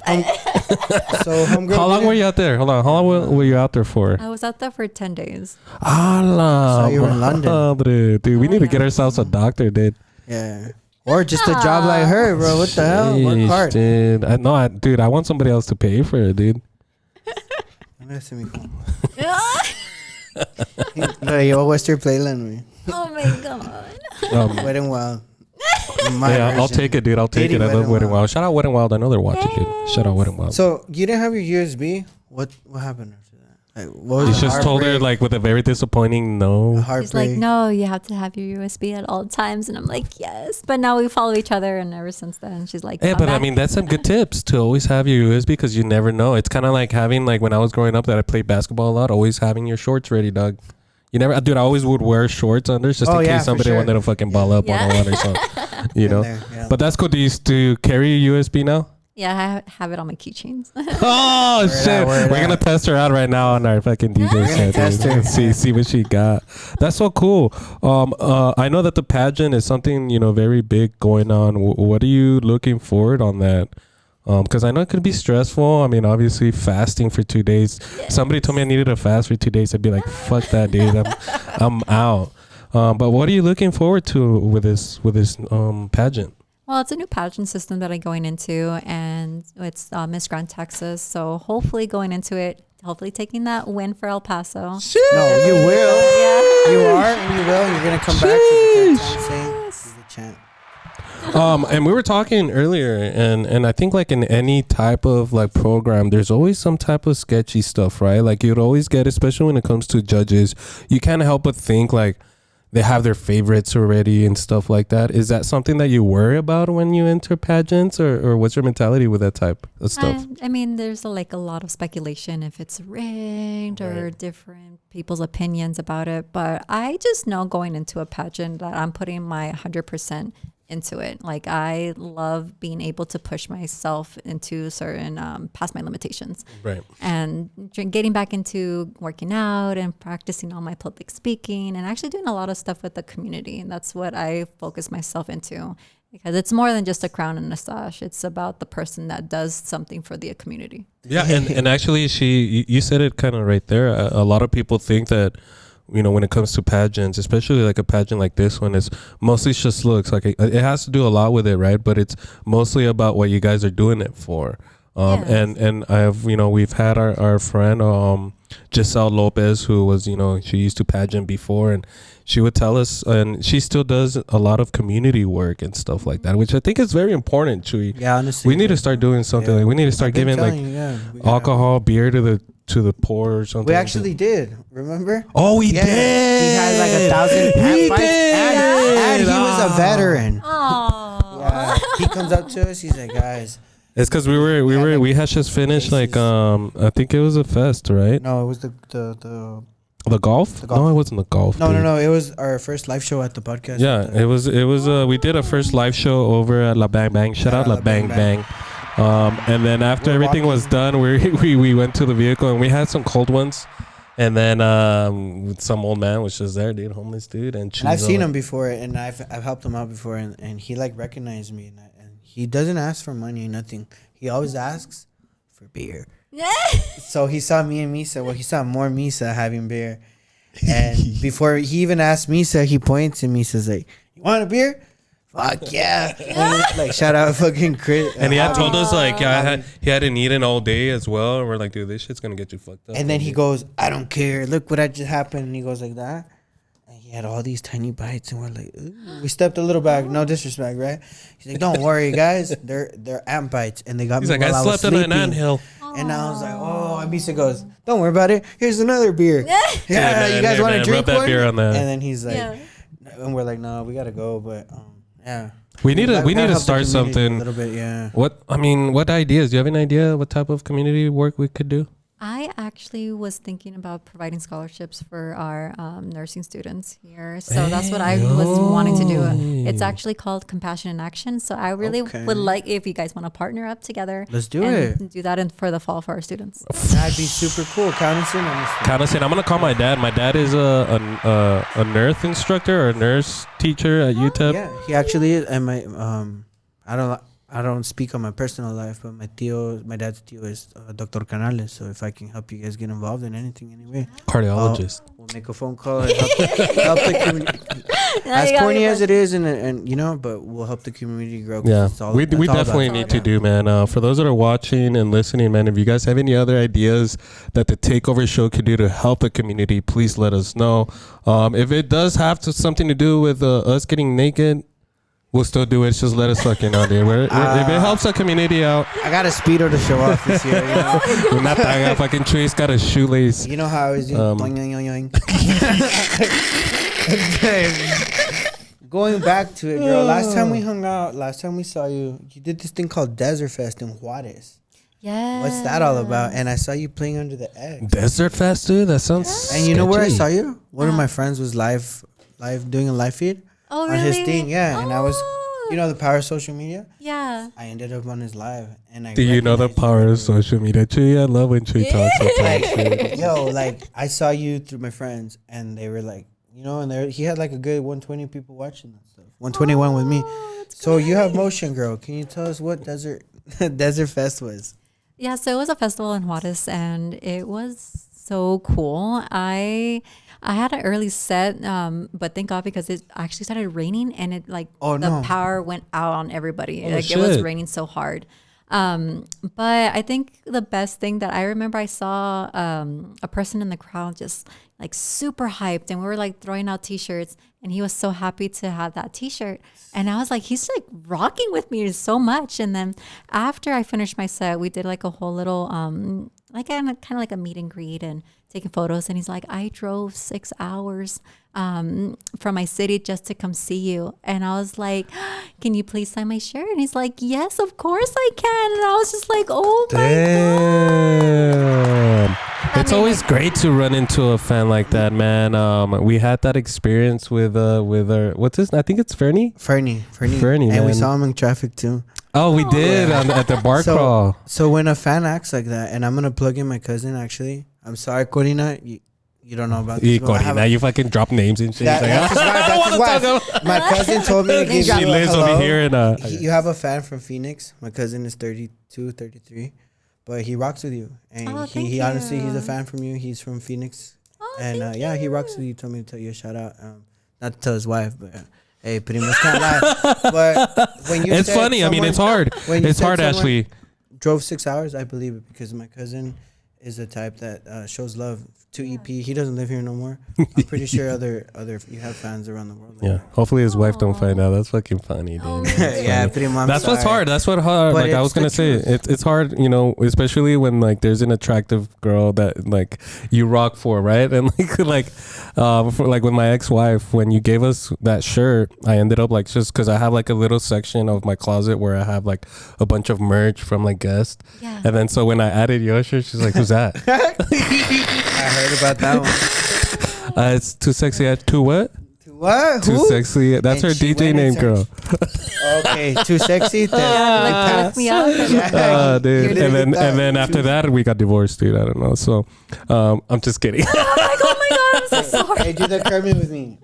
So homegirl. How long didn't- were you out there? Hold on. How long were you out there for? I was out there for 10 days. So you were in London. Madre, dude, we need to yeah. get ourselves a doctor, dude. Yeah. Or just a job like her, bro. What the hell? Work Sheesh, hard. dude. Dude, I want somebody else to pay for it, dude. Ese mi compa. Lo llevo a Western Playland, güey. Oh my God. Wet and Wild. Yeah, I'll take it, dude. I'll take it. I love Wet n Wild. Shout out Wet n Wild. I know they're watching, dude. Shout out Wet n Wild. So you didn't have your USB. What happened after that? Like, what was You the just told her heartbreak? like with a very disappointing no. He's like, no, you have to have your USB at all times. And I'm like, yes. But now we follow each other. And ever since then, she's like, Yeah, "Come but I back." mean that's some good tips to always have your USB because you never know. It's kind of like having like when I was growing up that I played basketball a lot. Always having your shorts ready, dog. You never, dude. I always would wear shorts under just Oh, in yeah, case for somebody sure. wanted to fucking ball up Yeah. 101 or something. You know. There, yeah. But that's cool. Do you carry a USB now? Yeah, I have it on my keychains. Oh Word shit! out, word We're gonna out. test her out right now on our fucking DJ gonna set. test dude. her. See what she got. That's so cool. I know that the pageant is something very big going on. What are you looking forward on that? Because I know it could be stressful. I mean, obviously fasting for 2 days. Somebody told me I needed to fast for 2 days. I'd be like, fuck that, dude. I'm out. But what are you looking forward to with this pageant? Well, it's a new pageant system that I'm going into, and it's Miss Grand Texas. So hopefully going into it, hopefully taking that win for El Paso. No, you will. Yeah. You are. And you will. You're gonna come back for the third time saying you're the champ. And we were talking earlier, and I think like in any type of like program, there's always some type of sketchy stuff, right? Like you'd always get, especially when it comes to judges, you can't help but think like they have their favorites already and stuff like that. Is that something that you worry about when you enter pageants, or what's your mentality with that type of stuff? I mean, there's a lot of speculation if it's rigged or different people's opinions about it. But I just know going into a pageant that I'm putting my 100% into it. Like I love being able to push myself into certain past my limitations. Right. And getting back into working out and practicing all my public speaking and actually doing a lot of stuff with the community. And that's what I focus myself into, because it's more than just a crown and a sash. It's about the person that does something for the community. Yeah, and actually, you said it kind of right there. A lot of people think that, when it comes to pageants, especially like a pageant like this one, is mostly just looks. Like it has to do a lot with it, right? But it's mostly about what you guys are doing it for. Yes. And I've we've had our friend Giselle Lopez, who was she used to pageant before, and she would tell us, and she still does a lot of community work and stuff like that, which I think is very important. Chuy, Yeah, honestly. we need to start doing something. Yeah. Like we need to start I've been giving like telling you, yeah, we gotta- alcohol, beer to the poor or something. We like actually did. Remember? Oh, we Yeah, did. he had like 1,000 He fights, and he was a veteran. Oh, Yeah, he comes up to us. He's like, guys. It's because we had just finished like I think it was a fest, right? No, it was the The golf? The golf. No, it wasn't the golf. no, dude. no, no. It was our first live show at the podcast. Yeah, it was. We did a first live show over at La Bang Bang. Shout out La Bang Bang. And then after We're everything was done, we went to the vehicle and we had some cold ones. And then some old man was just there, dude, homeless dude, and I've seen him before, and I've helped him out before, and he like recognized me, and he doesn't ask for money, nothing. He always asks for beer. So he saw me and Misa. Well, he saw more Misa having beer, and before he even asked Misa, he points and Misa's like, "You want a beer?" Fuck yeah! And like shout out fucking Chris. And he had told us like, he hadn't eaten all day as well. And we're like, dude, this shit's gonna get you fucked up. And then he goes, "I don't care. Look what just happened." And he goes like that. And he had all these tiny bites, and we're like, "Ooh." We stepped a little back. No disrespect, right? He's like, "Don't worry, guys. They're ant bites, and they got He's me like, while I I was slept on sleeping." an anthill. And I was like, "Oh." And Misa goes, "Don't worry about it. Here's another beer. Yeah, man, you guys yeah, want man, to drink rub that one?" beer on that. And then he's like, Yeah. and we're like, "No, we gotta go." But Yeah. We need to Gotta help the start community something. a little bit. Yeah. What ideas? Do you have any idea what type of community work we could do? I actually was thinking about providing scholarships for our nursing students here. So that's what I was wanting to do. It's actually called Compassion in Action. So I really would like if you guys want to partner up together. Let's do and it. Do that for the fall for our students. That'd be super cool. Count us in on this. Count us in. I'm gonna call my dad. My dad is a nurse instructor or a nurse teacher at UTEP. Yeah, he actually is. And my I don't speak on my personal life, but my dad's tío is Dr. Canales. So if I can help you guys get involved in anything anyway, Cardiologist. We'll make a phone call and help the community. As corny as it is, and but we'll help the community grow. Yeah, we definitely need to do, man. For those that are watching and listening, man, if you guys have any other ideas that the Takeover Show can do to help the community, please let us know. If it does have something to do with us getting naked, we'll still do it. Just let us fucking know, dude. If it helps the community out. I got a speedo to show off this year. You know? Fucking Chuy's got a shoelace. You know how I was doing. Going back to it, girl. Last time we hung out, last time we saw you, you did this thing called Desert Fest in Juarez. Yeah. What's that all about? And I saw you playing under the egg. Desert Fest, dude. That sounds. And you know where I saw you? One of my friends was live doing a live feed. Oh, on really? his thing, yeah. And I was, the power of social media. Yeah. I ended up on his live, and Do you know the power of social media, Chuy? I love when Chuy talks sometimes. I saw you through my friends, and they were like, and he had like a good 120 people watching that stuff. 121 with me. So great. You have motion, girl. Can you tell us what Desert Fest was? Yeah, so it was a festival in Juarez, and it was so cool. I had an early set, but thank God because it actually started raining, and it the power went out on everybody. It was raining so hard. But I think the best thing that I remember, I saw a person in the crowd just like super hyped, and we were like throwing out T-shirts, and he was so happy to have that T-shirt, and I was like, he's like rocking with me so much. And then after I finished my set, we did like a whole little kind of like a meet and greet and taking photos. And he's like, I drove 6 hours from my city just to come see you. And I was like, can you please sign my shirt? And he's like, yes, of course I can. And I was just like, oh my God. It's always great to run into a fan like that, man. We had that experience with our, what's his, I think it's Fernie, and man. We saw him in traffic too. Oh, we did at the bar crawl. So when a fan acts like that, and I'm gonna plug in my cousin actually. I'm sorry, Corina. You don't know about this. Corina, you fucking drop names and shit. That's his wife. My cousin told me to give you She lives hello. over here in You have a fan from Phoenix. My cousin is 32, 33. But he rocks with you. And he honestly, he's a fan from you. He's from Phoenix. And he rocks with you. He told me to tell you a shout out. Not to tell his wife, but hey, pretty much can't lie. But when you it's funny. I mean, it's hard. It's hard, Ashley. Drove 6 hours. I believe it because my cousin is the type that shows love to EP. He doesn't live here no more. I'm pretty sure other you have fans around the world. Yeah. Hopefully his wife don't find out. That's fucking funny, dude. Yeah, pretty much. That's what's hard. That's what hard. Like I was gonna say, it's hard. Especially when like there's an attractive girl that like you rock for, right? And with my ex-wife, when you gave us that shirt, I ended up like just because I have like a little section of my closet where I have like a bunch of merch from like guests. Yeah. And then so when I added your shirt, she's like, "Who's that?" I heard about that one. It's Too Sexy. Too what? What? Too Sexy. That's her DJ name, girl. Okay, Too Sexy. Like pack me up. Dude. And then after that, we got divorced, dude. I don't know. So, I'm just kidding. Oh my God, I'm so sorry. Hey, do the Kermit with me.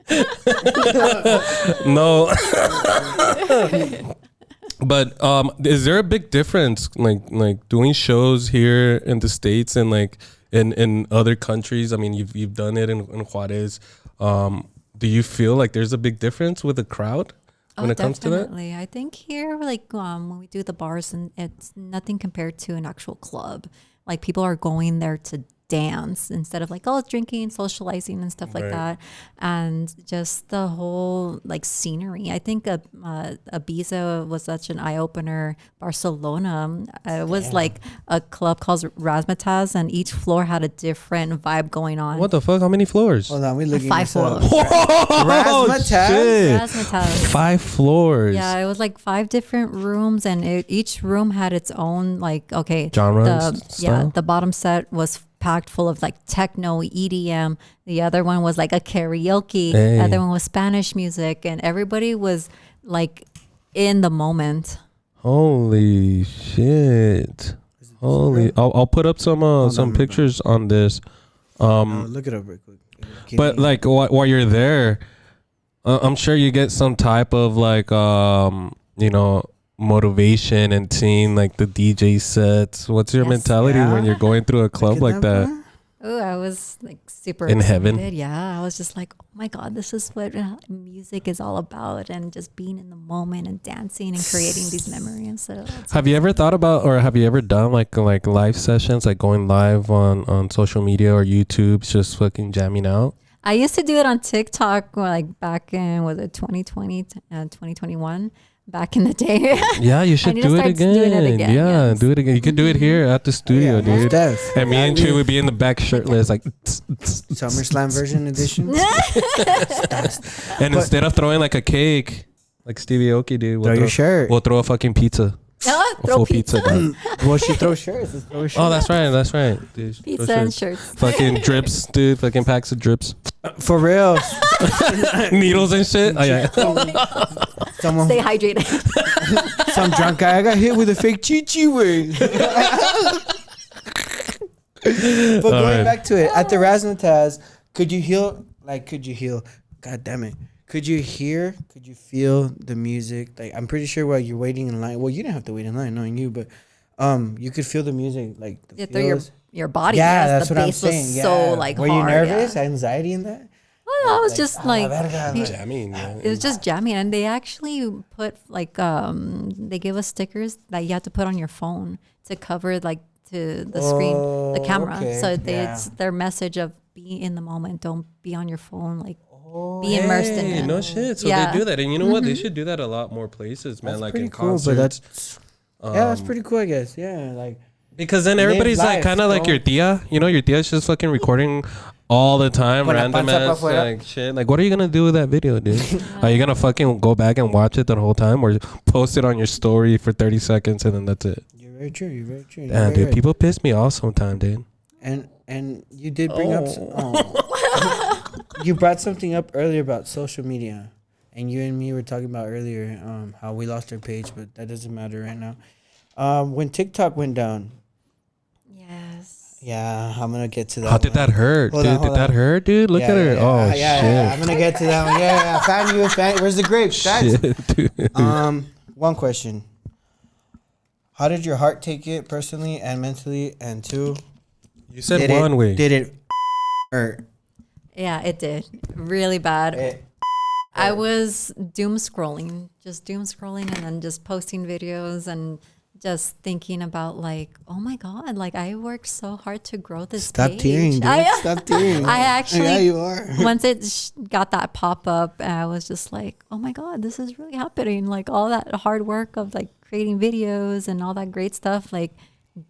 No. But is there a big difference, like doing shows here in the States and like in other countries? I mean, you've done it in Juarez. Do you feel like there's a big difference with the crowd when it comes to that? Definitely. I think here, like when we do the bars, and it's nothing compared to an actual club. Like people are going there to dance instead of like, drinking, socializing and stuff like that. And just the whole like scenery. I think Ibiza was such an eye opener. Barcelona, it was like a club called Razzmatazz, and each floor had a different vibe going on. What the fuck? How many floors? Hold on, we looking 5 this up. floors. Razzmatazz? Razzmatazz. 5 floors. Yeah, it was like 5 different rooms, and each room had its own like genre. The bottom set was packed full of like techno, EDM. The other one was like a karaoke. Hey. The other one was Spanish music, and everybody was like in the moment. Holy shit! I'll put up some pictures on this. Look it up real quick. But like while you're there, I'm sure you get some type of like motivation and seeing like the DJ sets. What's your mentality when you're going through a club like that? Oh, I was like super in heaven. Yeah, I was just like, oh my God, this is what music is all about, and just being in the moment and dancing and creating these memories. So have you ever thought about, or have you ever done like live sessions, like going live on social media or YouTube, just fucking jamming out? I used to do it on TikTok, like back in 2020, 2021. Back in the day. Yeah, you should do it again. Yeah, yes. Do it again. You could do it here at the studio, dude. And me and Chuy would be in the back shirtless, like SummerSlam version edition. And instead of throwing like a cake, like Stevie Aoki, dude, throw your shirt. We'll throw a fucking pizza. A full pizza. Well, she throws shirts. Oh, that's right. Dude, pizza and shirts. Fucking drips, dude. Fucking packs of drips. For real. Needles and shit. Oh yeah. Someone, stay hydrated. Some drunk guy, I got hit with a fake chi-chi wing. But going back to it, at the Razzmatazz, could you heal? God damn it. Could you feel the music? Like, I'm pretty sure while you're waiting in line. Well, you didn't have to wait in line, knowing you, but you could feel the music, like through your body. Yeah, yes, that's the what I'm bass saying. was Yeah. so like Were hard. you nervous? Anxiety in that? Well, I was just like jamming. It was just jamming, and they actually put like they give us stickers that you have to put on your phone to cover like to the screen, the camera. Okay. So it's their message of be in the moment. Don't be on your phone. Like be immersed in it. No shit. So they do that, and you know what? They should do that a lot more places, man. That's like pretty in cool, concerts. but that's pretty cool, I guess. Yeah, like because then everybody's like kind of like your tia. You know, your tia's just fucking recording all the time, random ass like shit. Like, what are you gonna do with that video, dude? Are you gonna fucking go back and watch it the whole time, or post it on your story for 30 seconds and then that's it? You're very true. Damn, dude, people piss me off sometimes, dude. And you did bring up. You brought something up earlier about social media, and you and me were talking about earlier how we lost our page, but that doesn't matter right now. When TikTok went down. Yes. Yeah, I'm gonna get to that. How did that hurt, dude? Did that hurt, dude? Look at her. Oh shit. Yeah, I'm gonna get to that one. Yeah. Fan. Where's the grapes? Shit, dude. One question. How did your heart take it personally and mentally? And two, you said one way. Did it hurt? Yeah, it did. Really bad. I was doom scrolling and then just posting videos and just thinking about like, oh my God, like I worked so hard to grow this page. Tearing, dude. Stop tearing. I actually, yeah, you are. Once it got that pop up, I was just like, oh my God, this is really happening. Like all that hard work of like creating videos and all that great stuff, like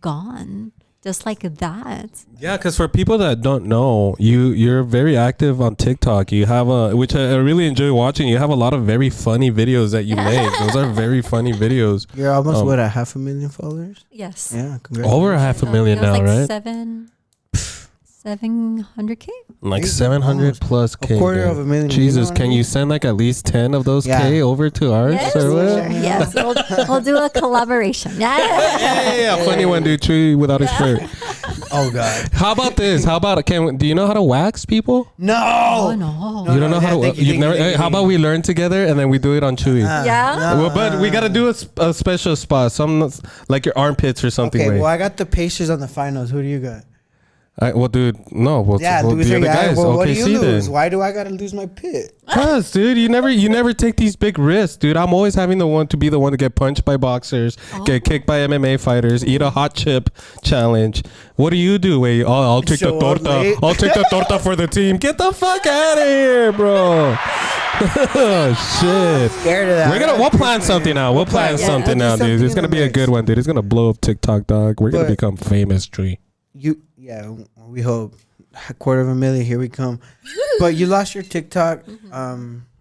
gone. Just like that. Yeah, because for people that don't know, you're very active on TikTok. You have which I really enjoy watching. You have a lot of very funny videos that you make. Those are very funny videos. You're almost 500,000 followers. Yes. Yeah, congratulations. Over 500,000 now, like right? 700K. Like 700 plus K. A quarter of a million. Jesus, can you send like at least 10 of those K over to ours? Yes, or what? yes. We'll do a collaboration. Yeah. Funny one, dude. Chuy without his shirt. Oh God. How about this? Do you know how to wax people? No. Oh no. You don't know how to. You've never. How about we learn together and then we do it on Chuy? Yeah. Well, but we gotta do a special spot, some like your armpits or something. Okay. Right? Well, I got the Pacers on the finals. Who do you got? Well, dude, no. Well, Yeah, well, lose the your other guy. guys. Well, what do you OKC lose? then. Why do I gotta lose my pit? Cause, dude, you never take these big risks, dude. I'm always having the one to be the one to get punched by boxers, get kicked by MMA fighters, eat a hot chip challenge. What do you do? Wait, I'll take the Show up torta. late. I'll take the torta for the team. Get the fuck out of here, bro. Oh, shit. Scared of that. We'll plan something out. We'll plan yeah, something we'll out, do dude. It's something gonna in be the a good mix. one, dude. It's gonna blow up TikTok, dog. We're gonna But- become famous, Tree. Yeah, we hope. $250,000, here we come. But you lost your TikTok.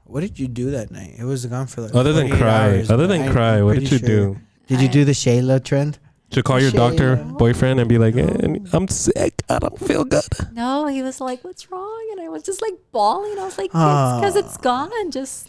What did you do that night? It was gone for like Other than 48 cry, hours, other but than I'm cry, what pretty did you do? Did you do the Shayla trend? To call your doctor, Shayla. boyfriend, and be like, I'm sick. I don't feel good. No, he was like, "What's wrong?" And I was just like bawling. I was like, "It's because it's gone." Just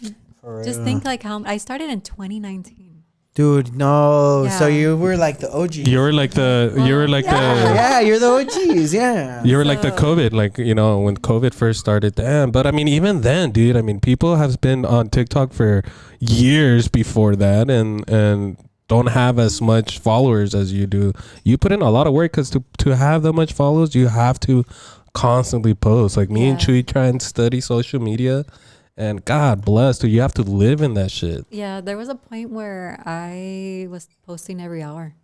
think like how I started in 2019. Dude, no. So Yeah. you were like the OG. You were like the, Yeah, you're the OGs. Yeah. you were like the COVID, like, you know, when COVID first started. Damn. But I mean, even then, dude, I mean, people have been on TikTok for years before that and don't have as much followers as you do. You put in a lot of work because to have that much followers, you have to constantly post. Like me and Yeah. Chuy try and study social media. And God bless, dude, you have to live in that shit. Yeah, there was a point where I was posting every hour.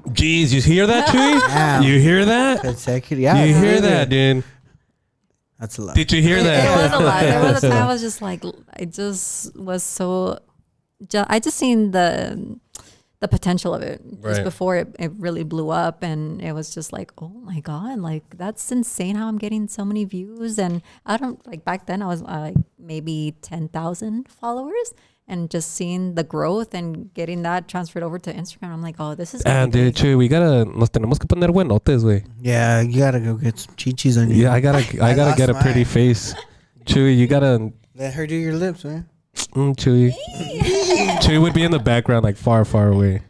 Jeez, you hear that, Chuy? Damn. You hear that? Consecutive. Yeah. You I hear believe that, it. dude? That's a lot. Did you hear It that? was a lot. There was a time I was just like, I just was so, I just seen the potential of it just Right. before it really blew up, and it was just like, oh my god, like that's insane how I'm getting so many views. And I don't like back then I was like maybe 10,000 followers, and just seeing the growth and getting that transferred over to Instagram, I'm like, oh, this is And really dude, Chuy, nos tenemos que poner buenotes, güey. Yeah, you gotta go get some chichis on you. Yeah, I gotta lost get a pretty mine. face. Chuy, you gotta, Let her do your lips, man. Chuy. Chuy would be in the background, like far, far away.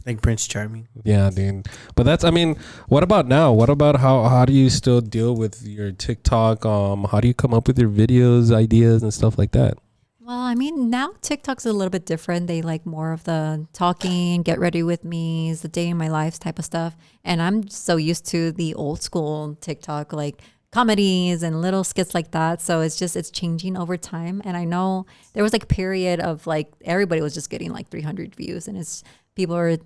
Like Prince Charming. Yeah, dude. But that's, I mean, what about now? What about how do you still deal with your TikTok? How do you come up with your videos, ideas, and stuff like that? Well, I mean, now TikTok's a little bit different. They like more of the talking, get ready with me, the day in my life type of stuff. And I'm so used to the old school TikTok, like comedies and little skits like that. So it's changing over time. And I know there was like a period of like everybody was just getting like 300 views, and people are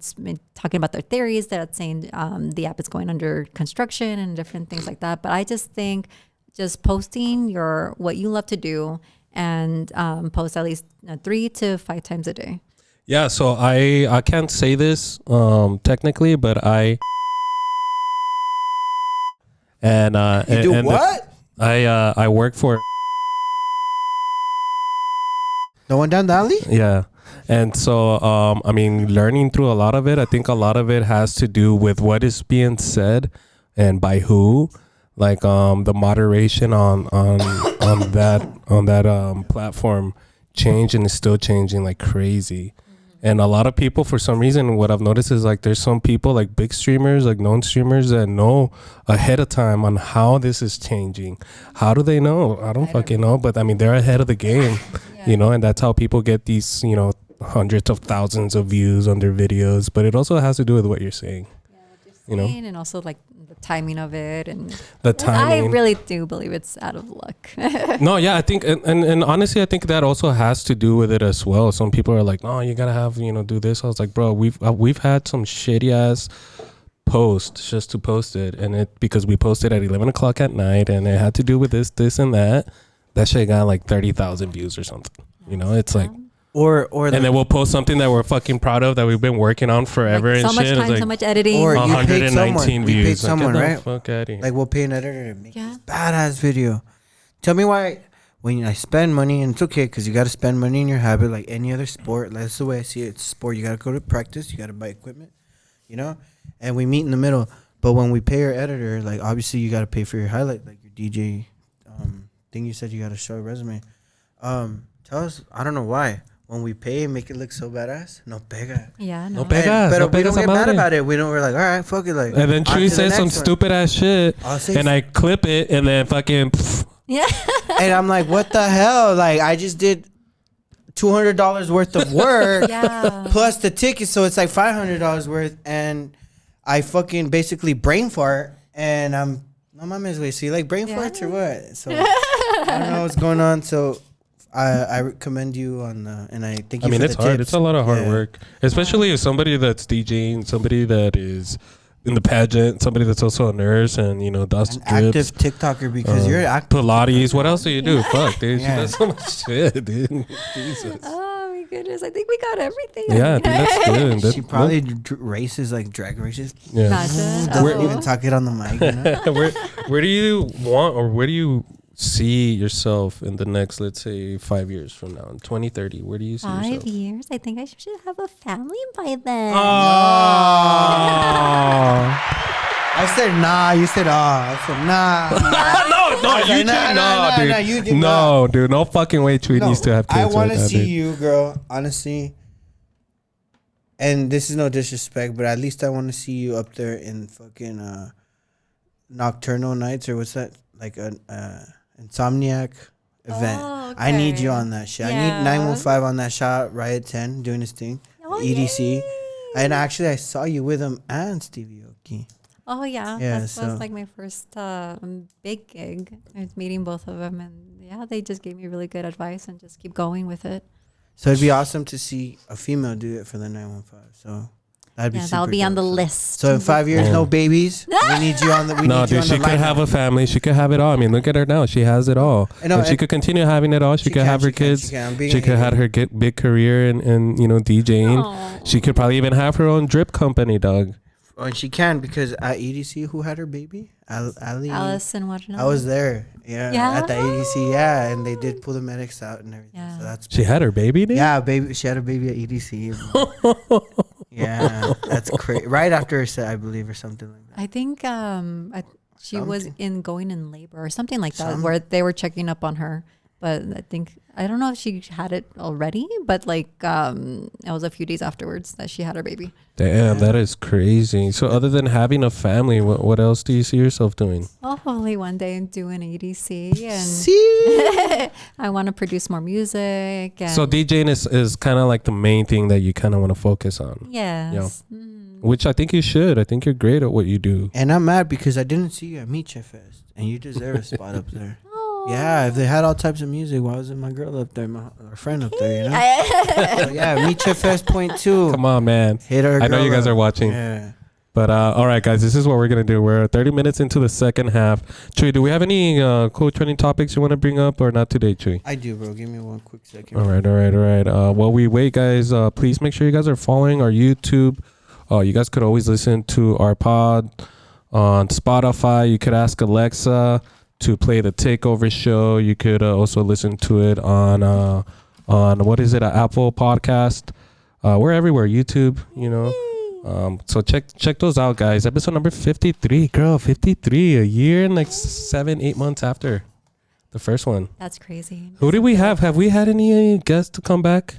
talking about their theories that it's saying the app is going under construction and different things like that. But I just think just posting what you love to do, and post at least 3 to 5 times a day. Yeah, so I can't say this technically, but I and You do and what? I work for The one down the alley? yeah. And so I mean, learning through a lot of it, I think a lot of it has to do with what is being said and by who. Like the moderation on that platform changed and is still changing like crazy. And a lot of people, for some reason, what I've noticed is like there's some people like big streamers, like known streamers that know ahead of time on how this is changing. How do they know? I don't fucking know. But I mean, they're ahead of the game, you know, and that's how people get these, you know, hundreds of thousands of views on their videos. But it also has to do with what you're saying. You know, And also like the timing of it, and the I timing. really do believe it's out of luck. No, yeah, I think, and honestly, I think that also has to do with it as well. Some people are like, "Oh, you gotta have, you know, do this." I was like, "Bro, we've had some shitty ass posts just to post it, and it because we posted at 11 o'clock at night, and it had to do with this, and that. That shit got like 30,000 views or something. You know, it's like." Or And then we'll post something that we're fucking proud of that we've been working on forever Like, and so much shit. time, It's so like much editing. Or you paid 119 someone. views. You paid Like, someone, get the right? fuck outta here. like we'll pay an editor to make Yeah. this badass video. Tell me why when I spend money, and it's okay because you got to spend money in your habit like any other sport. That's the way I see it. It's a sport. You got to go to practice. You got to buy equipment, you know, and we meet in the middle. But when we pay your editor, like obviously you got to pay for your highlight, like your DJ thing. You said you got to show a resume. Tell us. I don't know why. When we pay, make it look so badass. No pega. Yeah, No no. pega. But no we pegas don't a get mad madre. about it. We're like, all right, fuck it. Like, And then on Chuy to the says some next one. stupid ass shit, I'll say and I clip it, and then fucking. Yeah. And I'm like, what the hell? Like, I just did $200 worth of work Yeah. plus the ticket, so it's like $500 worth, and I fucking basically brain fart, and I'm No mames, wait. So you like brain farts or what? So I don't know what's going on. So I recommend you on, and I thank you. I mean, for it's the hard. tips. It's a lot of hard work, especially if somebody that's DJing, somebody that is in the pageant, somebody that's also a nurse, and does An active drips, TikToker because you're active. Pilates. What else do you do? Fuck, dude. Yeah. She does so much shit, dude. Jesus. Oh my goodness! I think we got everything. Yeah, I think that's good. She probably races like drag races. Yeah. Imagine. Doesn't even talk it on the mic. You know? Where do you want, or where do you see yourself in the next, let's say, 5 years from now, in 2030? Where do you see yourself? 5 years. I think I should have a family by then. Oh. I said nah. You said I said nah. No, you nah, did nah, not, dude. nah, you did no, dude. No fucking way Chuy needs to have kids. I want to right now, see dude. you, girl. Honestly. And this is no disrespect, but at least I want to see you up there in fucking Nocturnal Nights, or what's that? Like an Insomniac event. Oh, I need you okay. on that shit. I Yeah. need 915 on that shot, Riot 10 doing his thing. Oh, EDC. yay. And actually, I saw you with him and Stevie Aoki. Oh yeah, Yeah, that so- was like my first big gig. I was meeting both of them, and yeah, they just gave me really good advice and just keep going with it. So it'd be awesome to see a female do it for the 915. So that'd be Yeah, super that'll be on the dope. list. So in 5 years, no babies. We need you on the. We No, need you dude, on she the could have a lineup. family. She could have it all. I mean, look at her now. She has it all. I know, If she and- could continue having it all, she could have her kids. She can. I'm being She an could have idiot. her big career in DJing. Aw. She could probably even have her own drip company, dog. Oh, and she can, because at EDC, who had her baby? Ali. Allison Watanabe. I was there. Yeah. Yeah? At the EDC. Yeah, and they did pull the medics out and everything. Yeah. So that's. She had her baby, dude? Yeah, baby. She had a baby at EDC. Yeah, that's crazy. Right after her set, I believe, or something like that. I think she was Something. going in labor or something like that, where they were checking up on her. But I don't know if she had it already, but like it was a few days afterwards that she had her baby. Damn, that is crazy. So other than having a family, what else do you see yourself doing? Hopefully one day do an EDC, and See? I want to produce more music. And So DJing is kind of like the main thing that you kind of want to focus on. yes. Which I think you should. I think you're great at what you do. And I'm mad because I didn't see you at Meat Chef Fest, and you deserve a spot up there. Oh. Yeah, if they had all types of music, why wasn't my girl up there, our friend up there, you know? So yeah, Meat Chef Fest .2. Come on, man. Hit our I know girl you guys up. are watching. Yeah. But all right, guys, this is what we're going to do. We're 30 minutes into the second half. Chuy, do we have any cool trending topics you want to bring up, or not today, Chuy? I do, bro. Give me one quick second. All right. While we wait, guys, please make sure you guys are following our YouTube. You guys could always listen to our pod on Spotify. You could ask Alexa to play the Takeover Show. You could also listen to it on what is it, an Apple podcast. We're everywhere, YouTube, so check those out, guys. Episode number 53, girl, 53, a year and like 7-8 months after the first one. That's crazy. Who did we have? Have we had any guests to come back?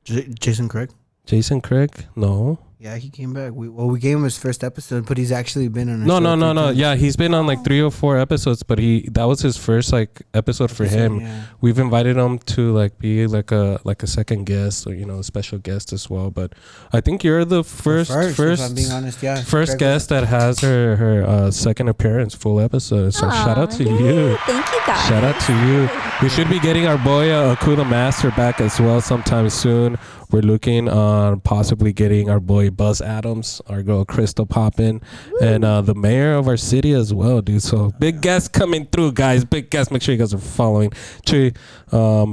Jason Craig? Jason Craig? No. Yeah, he came back. We gave him his first episode, but he's actually been on. No. Yeah, he's been on like 3 or 4 episodes, but that was his first like episode for him. Yeah. We've invited him to like be like a second guest, or a special guest as well. But I think you're the first if I'm being honest, yeah. first Craig guest that has her second appearance, full episode. So shout out to you. Thank you, guys. Shout out to you. We should be getting our boy Akuna Master back as well sometime soon. We're looking on possibly getting our boy Buzz Adams, our girl Crystal Poppin, and the mayor of our city as well, dude. So big guests coming through, guys. Big guests. Make sure you guys are following. Chuy,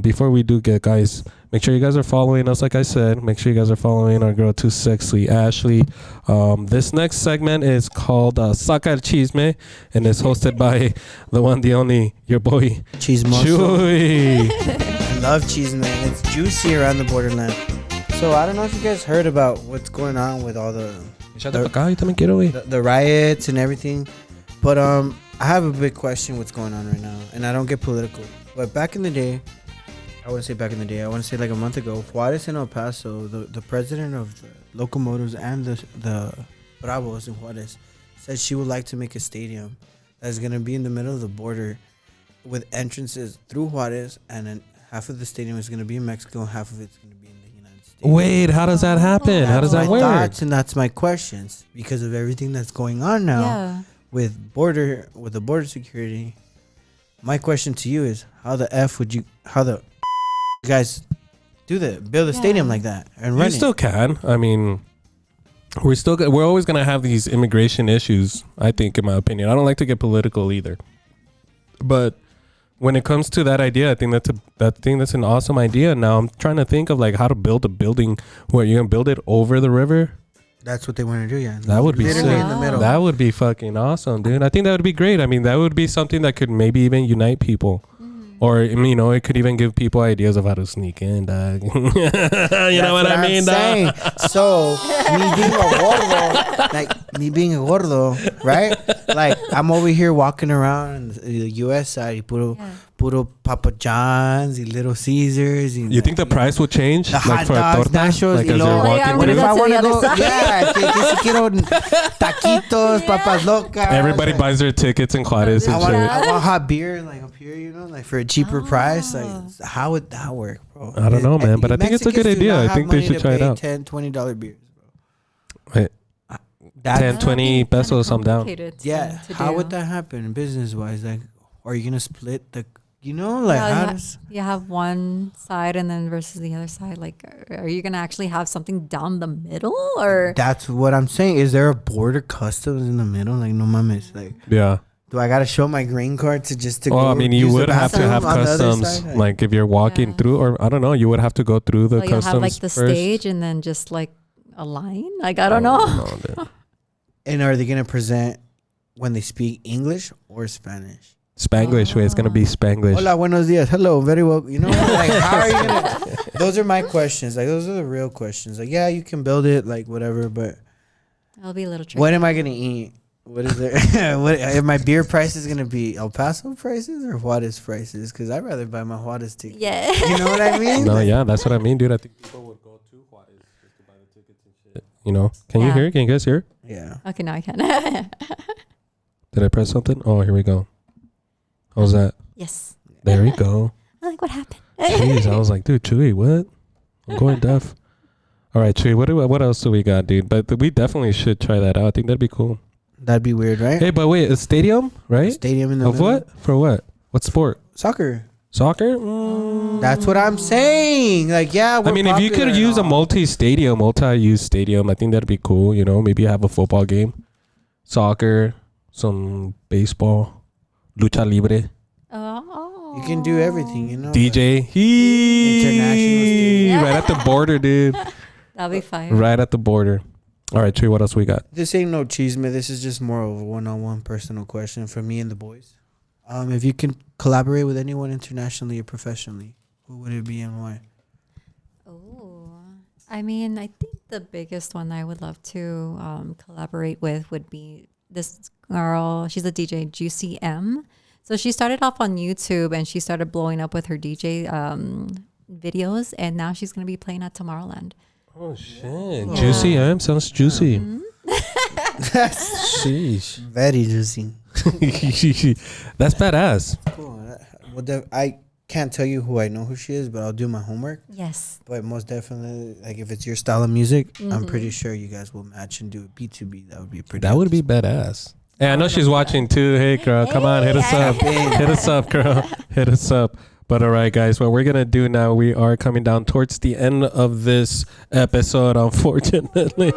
before we do get, guys, make sure you guys are following us. Like I said, make sure you guys are following our girl 2SEXYASHLEY. This next segment is called Saca el Chisme, and it's hosted by the one, the only, your boy Cheese muscle. Chuy. I love cheese, man. It's juicy around the borderland. So I don't know if you guys heard about what's going on with all the riots and everything, but I have a big question. What's going on right now? And I don't get political, but back in the day, I want to say like a month ago, Juarez and El Paso, the president of the Locomotives and the Bravos in Juarez said she would like to make a stadium that's going to be in the middle of the border with entrances through Juarez, and then half of the stadium is going to be in Mexico and half of it's going to be in the United States. Wait, how does that happen? How does that my work? thoughts, and that's my questions because of everything that's going on now. Yeah. with the border security. My question to you is, how the guys build a stadium like that and run You still can. I mean, we're always gonna have these immigration issues. I think, in my opinion, I don't like to get political either, but when it comes to that idea, I think that's an awesome idea. Now I'm trying to think of like how to build a building where you're gonna build it over the river. That's what they want to do, yeah. That would be sick. In the middle. That would be fucking awesome, dude. I think that would be great. I mean, that would be something that could maybe even unite people. Or, you know, it could even give people ideas of how to sneak in, dog. You know what I mean, dog? So, me being a gordo, right? Like, I'm over here walking around the U.S. side, puro Papa John's, Little Caesars. You think the price will change? The hot for dogs, a torta? nachos, Like as you're walking what if through? I want to go? Yeah, que si quiero taquitos, papas locas. Everybody buys their tickets in Juarez and I shit. want hot beer, like up here, you know, like for a cheaper price. Like, how would that work, bro? I don't know, man, but I think it's a good Mexicans do idea. not I have think they money should to try it pay out. $10, $20 beers, bro. Wait, 10, 20 pesos, I'm down. Yeah, how would that happen business-wise? Like, are you gonna split the, you know, like how does? You have one side and then versus the other side. Like, are you gonna actually have something down the middle, or? That's what I'm saying. Is there a border customs in the middle? Like, no mames. Like, Yeah. do I gotta show my green card to go? Well, I mean, you use the would have to bathroom have on the other customs, side? like if you're walking through, or I don't know, you would have to go through the So you'll customs have like the first. stage and then just like a line. Like, I don't know. dude. And are they gonna present when they speak English or Spanish? Spanglish way. It's gonna be Spanglish. Hola, buenos dias. Hello, very well. You know, like, how are you gonna? Those are my questions. Like, those are the real questions. Like, yeah, you can build it, like whatever, but It'll be a little tricky. what am I gonna eat? What is there? What if my beer price is gonna be El Paso prices or Juarez prices? Because I'd rather buy my Juarez ticket. Yeah. You know what I mean? No, yeah, that's what I mean, dude. I think people would go to Juarez just to buy the tickets and shit. You know? Can you Yeah. hear? Can you guys hear? Yeah. Okay, now I can. Did I press something? Oh, here we go. How's that? Yes. There we go. I'm like, what happened? Jeez, I was like, dude, Chuy, what? I'm going deaf. All right, Chuy, what else do we got, dude? But we definitely should try that out. I think that'd be cool. That'd be weird, right? Hey, but wait, a stadium, right? Stadium in the Of middle. what? For what? What sport? Soccer. Soccer? That's what I'm saying. Like, yeah. I mean, if you could use a multi-use stadium, I think that'd be cool. You know, maybe have a football game, soccer, some baseball, lucha libre, Oh. You can do everything, you know. DJ. International stadium. Right at the border, dude. That'll be fine. Right at the border. All right, Chuy, what else we got? This ain't no cheese, man. This is just more of a one-on-one personal question for me and the boys. If you can collaborate with anyone internationally or professionally, who would it be and why? Oh, I mean, I think the biggest one I would love to collaborate with would be this girl. She's a DJ, Juicy M. So she started off on YouTube and she started blowing up with her DJ videos, and now she's gonna be playing at Tomorrowland. Oh shit, Juicy M sounds juicy. Sheesh, Very juicy. that's badass. Cool. I can't tell you who I know who she is, but I'll do my homework. Yes. But most definitely, like if it's your style of music, I'm pretty sure you guys will match and do a B2B. That would be pretty. That would be badass. Hey, I know she's watching too. Hey, girl, come on, hit us up. Hit us up, girl. Hit us up. But all right, guys, what we're going to do now, we are coming down towards the end of this episode, unfortunately.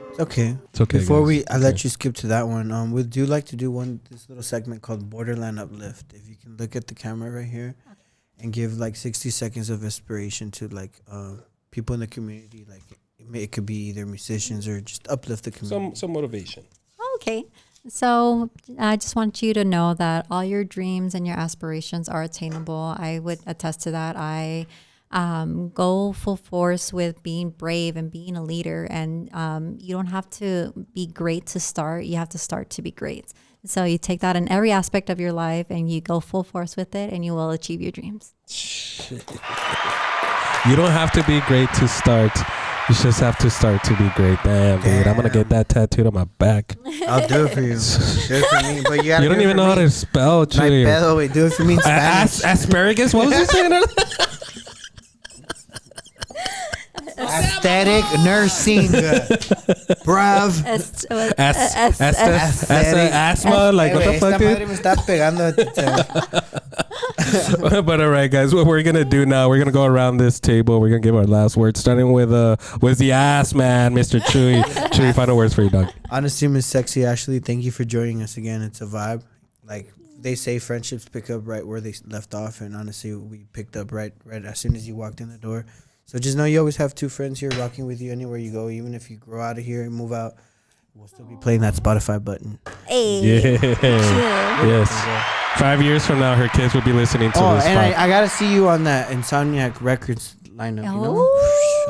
It's okay. It's okay. Before guys. I let you skip to that one, we do like to do this little segment called Borderland Uplift. If you can look at the camera right here and give like 60 seconds of inspiration to like people in the community, like it could be either musicians or just uplift the community. Some motivation. Okay. So I just want you to know that all your dreams and your aspirations are attainable. I would attest to that. I go full force with being brave and being a leader. And you don't have to be great to start. You have to start to be great. So you take that in every aspect of your life and you go full force with it, and you will achieve your dreams. You don't have to be great to start. You just have to start to be great. Damn, dude. I'm going to get that tattooed on my back. I'll do it for you. Do it for me. But you don't even know how to spell, Chuy. Wait, do it for me in Spanish. Asparagus? What was you saying? Aesthetic nursing. Bruv. Asthma, like what the fuck, Esta madre dude? me está pegando. But all right, guys, what we're gonna do now? We're gonna go around this table. We're gonna give our last words, starting with the ass man, Mr. Chuy. Chuy, final words for you, dog. Honestly, Miss Sexy Ashley, thank you for joining us again. It's a vibe. Like they say, friendships pick up right where they left off, and honestly, we picked up right as soon as you walked in the door. So just know you always have two friends here rocking with you anywhere you go. Even if you grow out of here and move out, we'll still be playing that Spotify button. Hey. Yeah. Yes. 5 years from now, her kids will be listening to this. And I gotta see you on that Insomniac Records lineup. You know,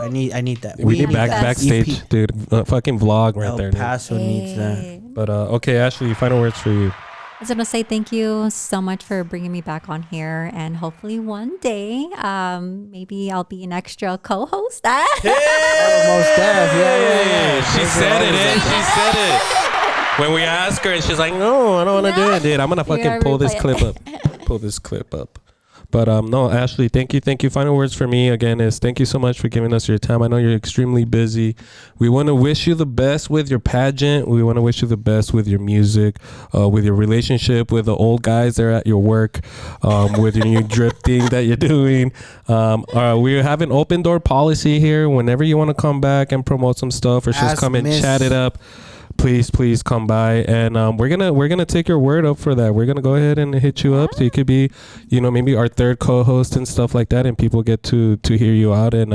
I need that. We need need that. backstage, EP. dude. Fucking vlog right El there, dude. Paso needs that. But okay, Ashley, final words for you. I was gonna say thank you so much for bringing me back on here, and hopefully one day, maybe I'll be an extra co-host. Most deaf. Yeah. She said it, She said it. When we asked her, and she's like, "No, I don't want to do it, dude. I'm gonna fucking pull this clip up. Pull this clip up." But no, Ashley, thank you. Final words for me again is thank you so much for giving us your time. I know you're extremely busy. We want to wish you the best with your pageant. We want to wish you the best with your music, with your relationship with the old guys there at your work, with your new drip thing that you're doing. We have an open door policy here. Whenever you want to come back and promote some stuff or just come and chat it up, please come by, and we're gonna take your word up for that. We're gonna go ahead and hit you up so you could be, maybe our third co-host and stuff like that, and people get to hear you out. And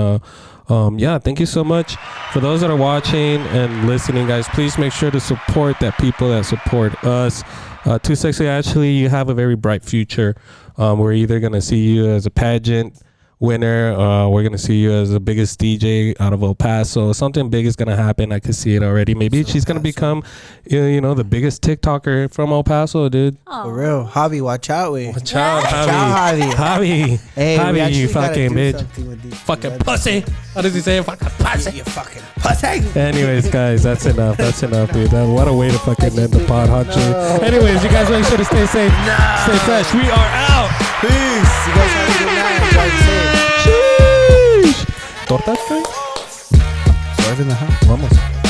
thank you so much for those that are watching and listening, guys. Please make sure to support that people that support us. 2SEXYASHLEY, you have a very bright future. We're either gonna see you as a pageant winner, we're gonna see you as the biggest DJ out of El Paso. Something big is gonna happen. I can see it already. Maybe she's gonna become the biggest TikToker from El Paso, dude. For real. Javi, watch out, Watch out, Javi. Hey, Javi, you fucking bitch. Fucking Pussy. How does he say it? Fucking pussy. You fucking pussy. Anyways, guys, that's enough, dude. What a way to fucking end the pod, huh, Chuy? Anyways, you guys make sure to stay safe, stay fresh. We are out. Peace. You guys have a good night. Drive safe. Sheesh. Tortas, guys? Serve in the house. Vamos.